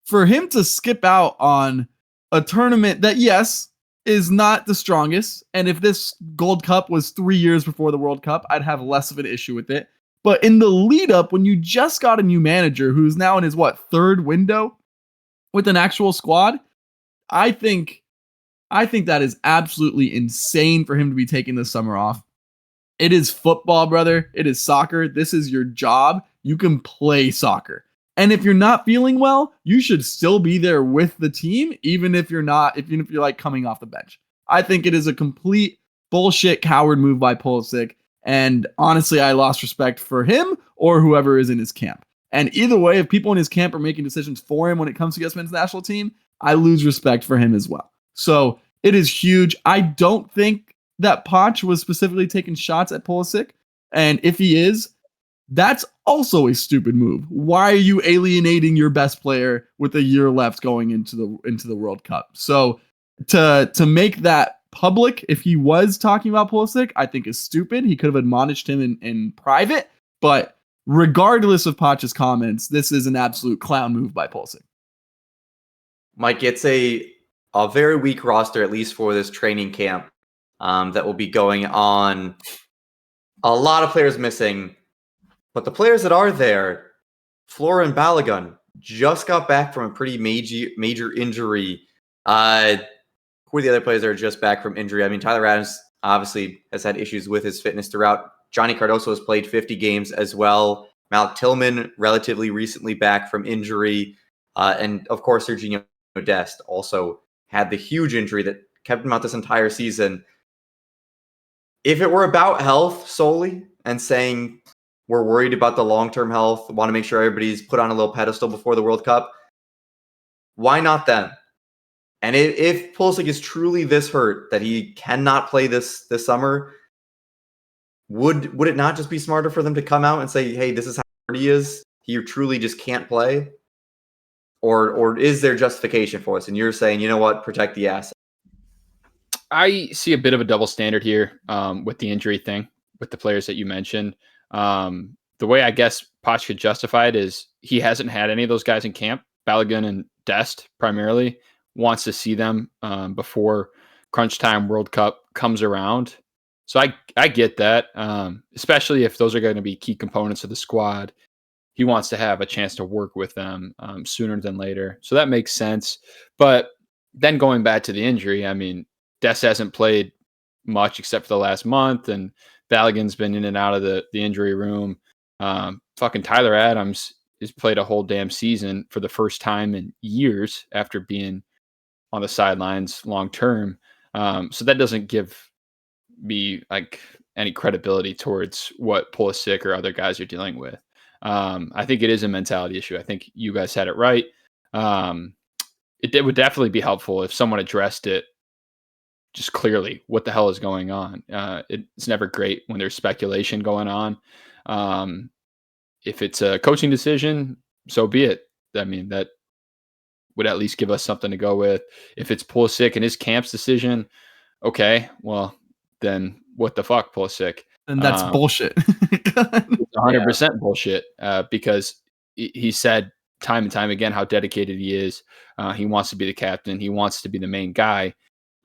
For him to skip out on a tournament that, yes, is not the strongest, and if this Gold Cup was 3 years before the World Cup, I'd have less of an issue with it. But in the lead up, when you just got a new manager who's now in his, third window with an actual squad, I think that is absolutely insane for him to be taking this summer off. It is football, brother. It is soccer. This is your job. You can play soccer. And if you're not feeling well, you should still be there with the team, even if you're like coming off the bench. I think it is a complete bullshit coward move by Pulisic. And honestly, I lost respect for him or whoever is in his camp. And either way, if people in his camp are making decisions for him when it comes to U.S. men's national team, I lose respect for him as well. So it is huge. I don't think that Poch was specifically taking shots at Pulisic. And if he is, that's also a stupid move. Why are you alienating your best player with a year left going into the World Cup? So to make that public, if he was talking about Pulisic, I think is stupid. He could have admonished him in private. But regardless of Poch's comments, this is an absolute clown move by Pulisic. Mike, it's a very weak roster, at least for this training camp, that will be going on. A lot of players missing, but the players that are there, Florian Balogun just got back from a pretty major injury. Who are the other players that are just back from injury? I mean, Tyler Adams obviously has had issues with his fitness throughout. Johnny Cardoso has played 50 games as well. Malik Tillman, relatively recently back from injury. And of course, Serginho Dest also had the huge injury that kept him out this entire season. If it were about health solely and saying we're worried about the long-term health, want to make sure everybody's put on a little pedestal before the World Cup, why not then? And if Pulisic is truly this hurt that he cannot play this summer, would it not just be smarter for them to come out and say, hey, this is how hurt he is? He truly just can't play? Or is there justification for this? And you're saying, you know what, protect the asset. I see a bit of a double standard here with the injury thing, with the players that you mentioned. The way I guess Poch could justify it is he hasn't had any of those guys in camp. Balogun and Dest primarily wants to see them before crunch time World Cup comes around. So I get that, especially if those are going to be key components of the squad. He wants to have a chance to work with them sooner than later. So that makes sense. But then going back to the injury, I mean, Dest hasn't played much except for the last month, and Balogun's been in and out of the injury room. Fucking Tyler Adams has played a whole damn season for the first time in years after being on the sidelines long term. So that doesn't give me like any credibility towards what Pulisic or other guys are dealing with. I think it is a mentality issue. I think you guys had it right. It would definitely be helpful if someone addressed it just clearly. What the hell is going on? It's never great when there's speculation going on. If it's a coaching decision, so be it. I mean, that would at least give us something to go with. If it's Pulisic and his camp's decision, okay, well, then what the fuck, Pulisic? And that's bullshit. 100% bullshit because he said time and time again how dedicated he is. He wants to be the captain. He wants to be the main guy.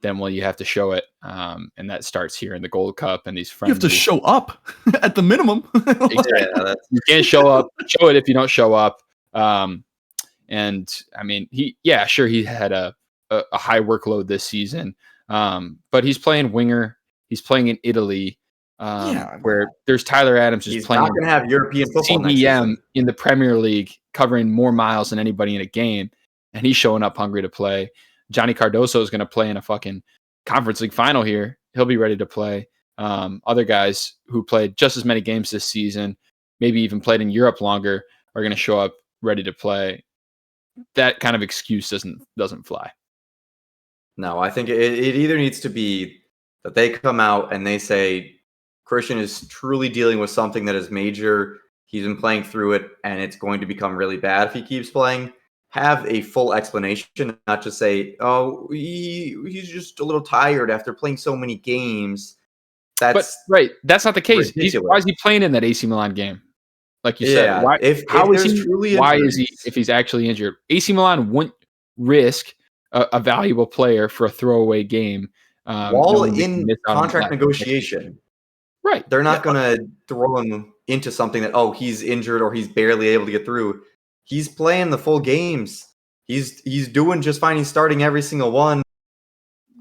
Then, well, you have to show it. And that starts here in the Gold Cup and these friends. You have to show up at the minimum. You can't show up. Show it if you don't show up. And I mean, he had a high workload this season. But he's playing winger. He's playing in Italy. Where there's Tyler Adams just playing. He's not going to have European football CDM in the Premier League, covering more miles than anybody in a game, and he's showing up hungry to play. Johnny Cardoso is going to play in a fucking Conference League final here. He'll be ready to play. Other guys who played just as many games this season, maybe even played in Europe longer, are going to show up ready to play. that kind of excuse doesn't fly. No, I think it either needs to be that they come out and they say Christian is truly dealing with something that is major. He's been playing through it, and it's going to become really bad if he keeps playing. Have a full explanation, not just say, "Oh, he's just a little tired after playing so many games." That's right. That's not the case. Why is he playing in that AC Milan game? Like you said, why? How is he? Why is he? If he's actually injured, AC Milan wouldn't risk a valuable player for a throwaway game while in contract negotiation. Right. They're not going to throw him into something that, oh, he's injured or he's barely able to get through. He's playing the full games. He's doing just fine. He's starting every single one.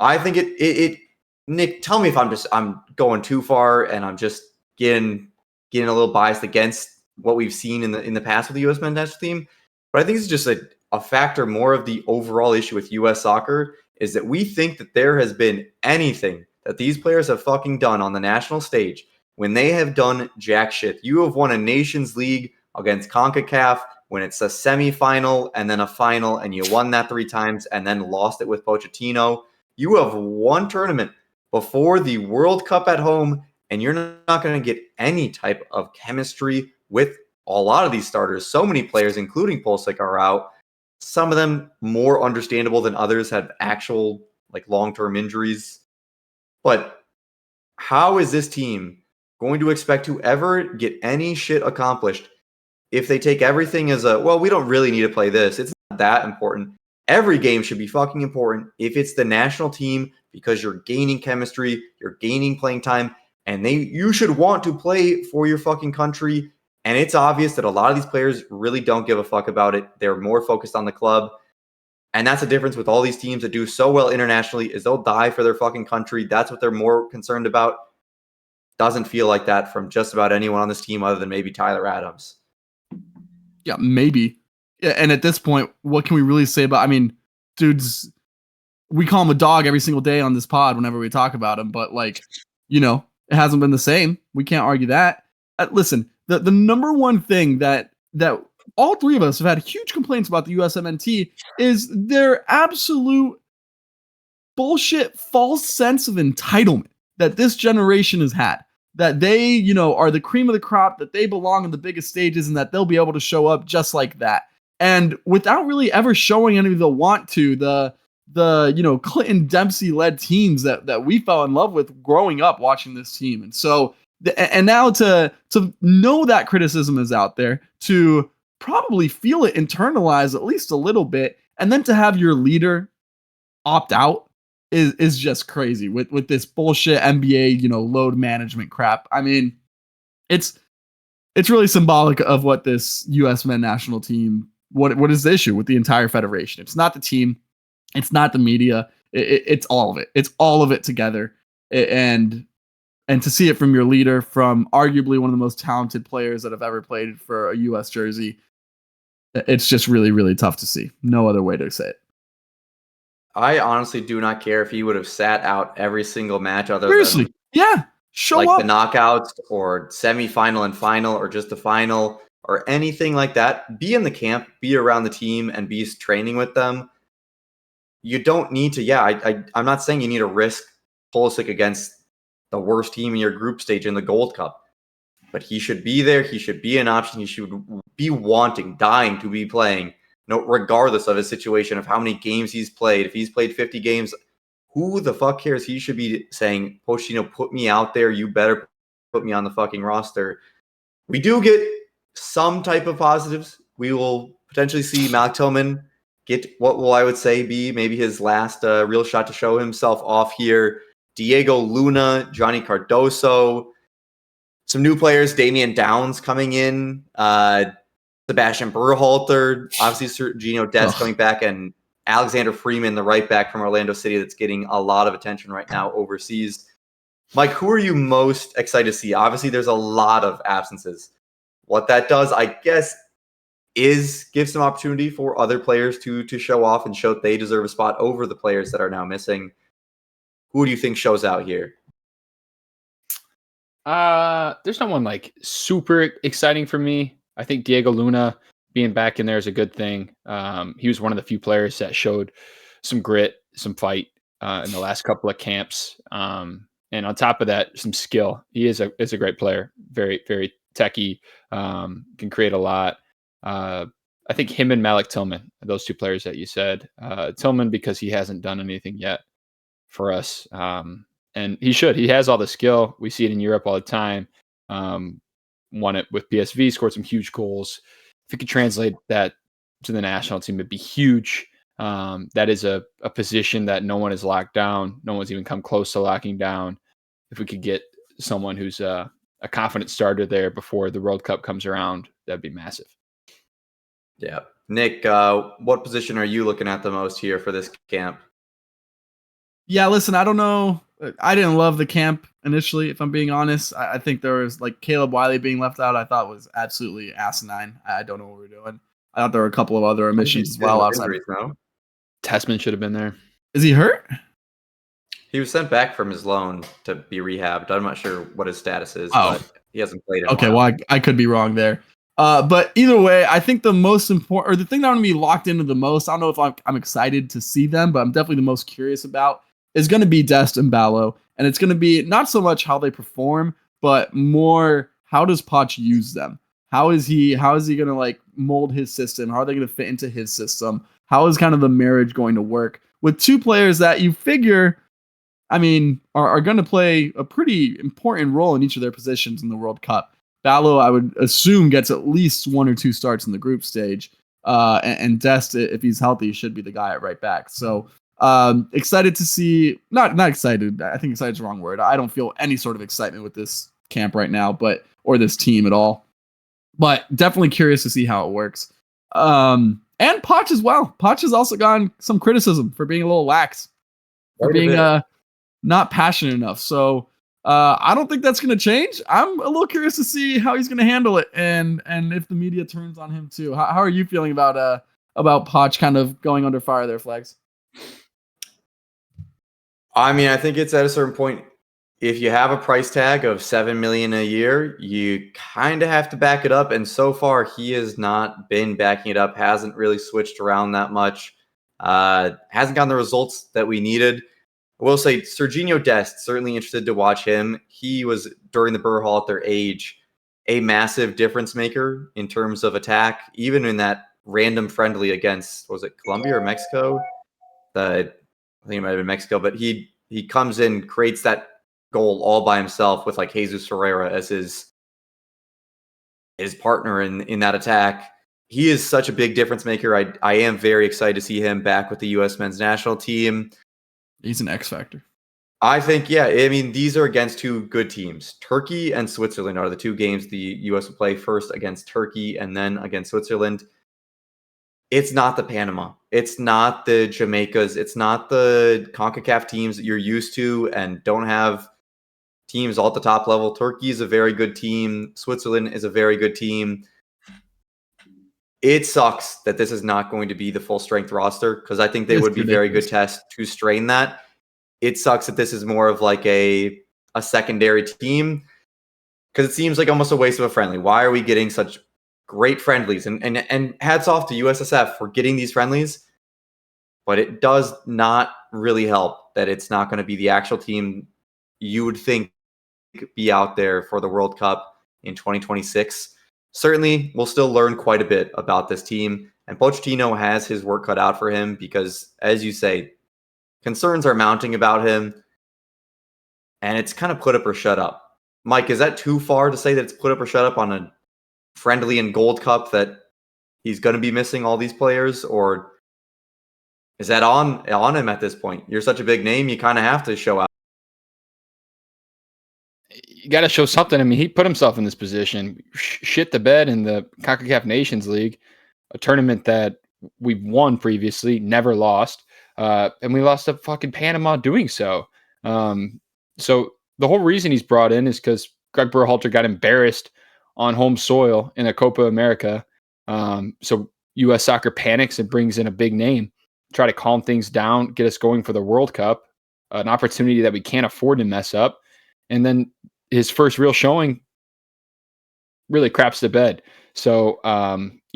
I think it Nick, tell me if I'm going too far and I'm just getting a little biased against what we've seen in the past with the U.S. men's national team. But I think it's just a factor more of the overall issue with U.S. soccer is that we think that there has been anything that these players have fucking done on the national stage when they have done jack shit. You have won a Nations League against CONCACAF when it's a semifinal and then a final, and you won that 3 times and then lost it with Pochettino. You have won tournament before the World Cup at home, and you're not going to get any type of chemistry with a lot of these starters. So many players, including Pulisic, are out. Some of them more understandable than others have actual long-term injuries. But how is this team going to expect to ever get any shit accomplished if they take everything as we don't really need to play this. It's not that important. Every game should be fucking important if it's the national team because you're gaining chemistry, you're gaining playing time, and you should want to play for your fucking country. And it's obvious that a lot of these players really don't give a fuck about it. They're more focused on the club. And that's the difference with all these teams that do so well internationally is they'll die for their fucking country. That's what they're more concerned about. Doesn't feel like that from just about anyone on this team other than maybe Tyler Adams. Yeah, maybe. Yeah, and at this point, what can we really say about, dudes, we call him a dog every single day on this pod whenever we talk about him, but it hasn't been the same. We can't argue that. Listen, the number one thing that all three of us have had huge complaints about the USMNT is their absolute bullshit false sense of entitlement that this generation has had. That they, are the cream of the crop, that they belong in the biggest stages and that they'll be able to show up just like that. And without really ever showing any of the want to, the Clinton Dempsey-led teams that we fell in love with growing up watching this team. And so, and now to know that criticism is out there, to probably feel it internalize at least a little bit, and then to have your leader opt out is just crazy with this bullshit NBA, load management crap. It's really symbolic of what this US men's national team, what is the issue with the entire federation? It's not the team. It's not the media. It's all of it. It's all of it together. And to see it from your leader, from arguably one of the most talented players that have ever played for a US jersey, it's just really, really tough to see. No other way to say it. I honestly do not care if he would have sat out every single match other than show up. The knockouts or semifinal and final or just the final or anything like that. Be in the camp, be around the team, and be training with them. You don't need to. I'm not saying you need to risk Pulisic against the worst team in your group stage in the Gold Cup, but he should be there. He should be an option. He should be dying to be playing. Regardless of his situation, of how many games he's played. If he's played 50 games, who the fuck cares? He should be saying, Pochettino, put me out there. You better put me on the fucking roster. We do get some type of positives. We will potentially see Malik Tillman get what will I would say be maybe his last real shot to show himself off here. Diego Luna, Johnny Cardoso, some new players, Damian Downs coming in, Sebastian Berhalter, obviously Sergio Dest coming back, and Alexander Freeman, the right back from Orlando City that's getting a lot of attention right now overseas. Mike, who are you most excited to see? Obviously, there's a lot of absences. What that does, I guess, is give some opportunity for other players to show off and show that they deserve a spot over the players that are now missing. Who do you think shows out here? There's no one super exciting for me. I think Diego Luna being back in there is a good thing. He was one of the few players that showed some grit, some fight in the last couple of camps. And on top of that, some skill. He is a great player, very, very techie, can create a lot. I think him and Malik Tillman, those two players that you said. Tillman, because he hasn't done anything yet for us. And he should. He has all the skill. We see it in Europe all the time. Won it with PSV, scored some huge goals. If we could translate that to the national team, it'd be huge. That is a position that no one has locked down. No one's even come close to locking down. If we could get someone who's a confident starter there before the World Cup comes around, that'd be massive. Yeah. Nick, what position are you looking at the most here for this camp? Yeah, listen, I don't know. I didn't love the camp initially, if I'm being honest. I think there was like Caleb Wiley being left out, I thought was absolutely asinine. I don't know what we're doing. I thought there were a couple of other omissions as well outside. Tessman should have been there. Is he hurt? He was sent back from his loan to be rehabbed. I'm not sure what his status is, but he hasn't played in a while. Well, I could be wrong there. But either way, I think the most important, or the thing that I'm going to be locked into the most, I don't know if I'm excited to see them, but I'm definitely the most curious about, is going to be Dest and Ballo. And it's going to be not so much how they perform, but more how does Poch use them? How is he going to like mold his system? How are they going to fit into his system? How is kind of the marriage going to work with two players that you figure, I mean, are going to play a pretty important role in each of their positions in the World Cup? Ballo, I would assume, gets at least 1 or 2 starts in the group stage. And Dest, if he's healthy, should be the guy at right back. So excited to see, not excited. I think excited is the wrong word. I don't feel any sort of excitement with this camp right now, or this team at all. But definitely curious to see how it works. And Poch as well. Poch has also gotten some criticism for being a little lax, for being not passionate enough. So I don't think that's going to change. I'm a little curious to see how he's going to handle it, and if the media turns on him too. How are you feeling about Poch kind of going under fire there, Flags? I mean, I think it's at a certain point, if you have a price tag of $7 million a year, you kind of have to back it up. And so far, he has not been backing it up. Hasn't really switched around that much. Hasn't gotten the results that we needed. I will say Serginho Dest, certainly interested to watch him. He was, during the Burr at their age, a massive difference maker in terms of attack, even in that random friendly against, was it Colombia or Mexico? I think it might have been Mexico, but he comes in, creates that goal all by himself with like Jesus Ferreira as his partner in that attack. He is such a big difference maker. I am very excited to see him back with the U.S. men's national team. He's an X factor. I think, yeah. I mean, these are against 2 good teams. Turkey and Switzerland are the 2 games the U.S. will play, first against Turkey and then against Switzerland. It's not the Panama. It's not the Jamaicas. It's not the CONCACAF teams that you're used to and don't have teams all at the top level. Turkey is a very good team. Switzerland is a very good team. It sucks that this is not going to be the full strength roster, because I think they would be very good test to strain that. It sucks that this is more of like a secondary team, because it seems like almost a waste of a friendly. Why are we getting such great friendlies? And hats off to USSF for getting these friendlies, but it does not really help that it's not going to be the actual team you would think be out there for the World Cup in 2026. Certainly, we'll still learn quite a bit about this team, and Pochettino has his work cut out for him because, as you say, concerns are mounting about him, and it's kind of put up or shut up. Mike, is that too far to say that it's put up or shut up on a friendly and Gold Cup that he's going to be missing all these players, or is that on him at this point? You're such a big name, you kind of have to show out. You got to show something. I mean, he put himself in this position, shit the bed in the CONCACAF Nations League, a tournament that we've won previously, never lost, and we lost to fucking Panama doing so. So the whole reason he's brought in is because Greg Berhalter got embarrassed on home soil in a Copa America. So U.S. soccer panics and brings in a big name, try to calm things down, get us going for the World Cup, an opportunity that we can't afford to mess up. And then his first real showing really craps the bed. So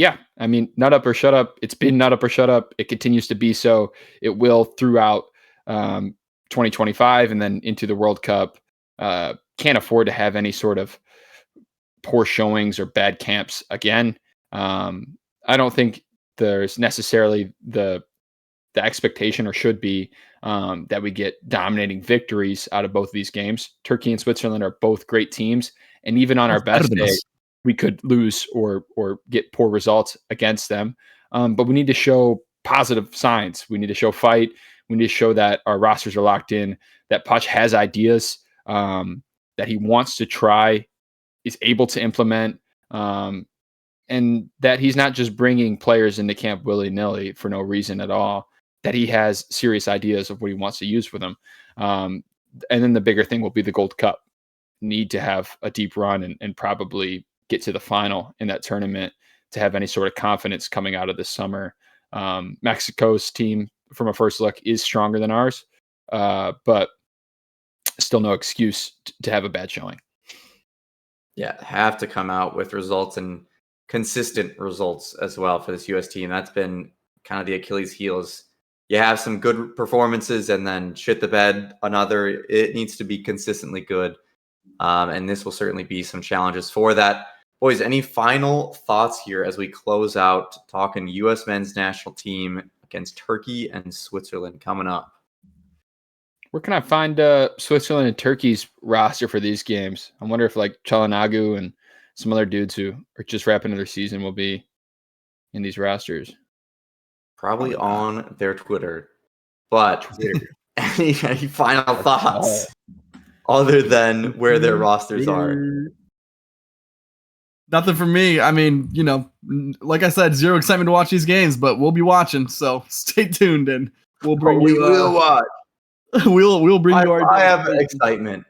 yeah, I mean, nut up or shut up. It's been nut up or shut up. It continues to be so. It will throughout 2025 and then into the World Cup. Can't afford to have any sort of poor showings or bad camps again. I don't think there's necessarily the expectation, or should be, that we get dominating victories out of both of these games. Turkey and Switzerland are both great teams, and even on our best day, we could lose or get poor results against them. But we need to show positive signs. We need to show fight. We need to show that our rosters are locked in, that Poch has ideas, that he wants to try, is able to implement, and that he's not just bringing players into camp willy-nilly for no reason at all, that he has serious ideas of what he wants to use for them. And then the bigger thing will be the Gold Cup. Need to have a deep run and probably get to the final in that tournament to have any sort of confidence coming out of this summer. Mexico's team, from a first look, is stronger than ours, but still no excuse to have a bad showing. Yeah, have to come out with results, and consistent results as well for this US team. That's been kind of the Achilles heels. You have some good performances and then shit the bed another. It needs to be consistently good. And this will certainly be some challenges for that. Boys, any final thoughts here as we close out talking US men's national team against Turkey and Switzerland coming up? Where can I find Switzerland and Turkey's roster for these games? I wonder if like Çalhanoğlu and some other dudes who are just wrapping their season will be in these rosters. Probably on their Twitter. But any final thoughts other than where their rosters are? Nothing for me. I mean, you know, like I said, zero excitement to watch these games, but we'll be watching. So stay tuned, and we'll bring you. We will watch. We'll bring you our. I have excitement.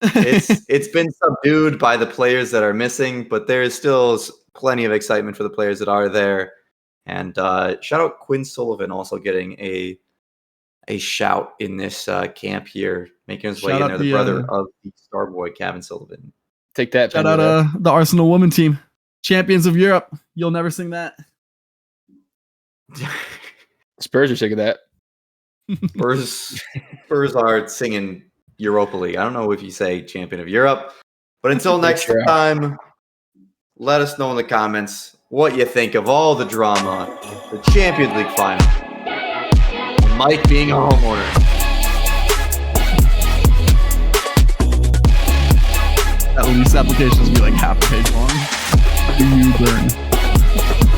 It's been subdued by the players that are missing, but there is still plenty of excitement for the players that are there. And shout out Quinn Sullivan also getting a shout in this camp here, making his way in there. The brother of the star boy Kevin Sullivan. Take that. Shout out the Arsenal women team, champions of Europe. You'll never sing that. Spurs are sick of that. Spurs are singing Europa League. I don't know if you say champion of Europe, but until next time, let us know in the comments what you think of all the drama, the Champions League final, and Mike being a homeowner. That lease application is gonna be like half a page long. Do you burn?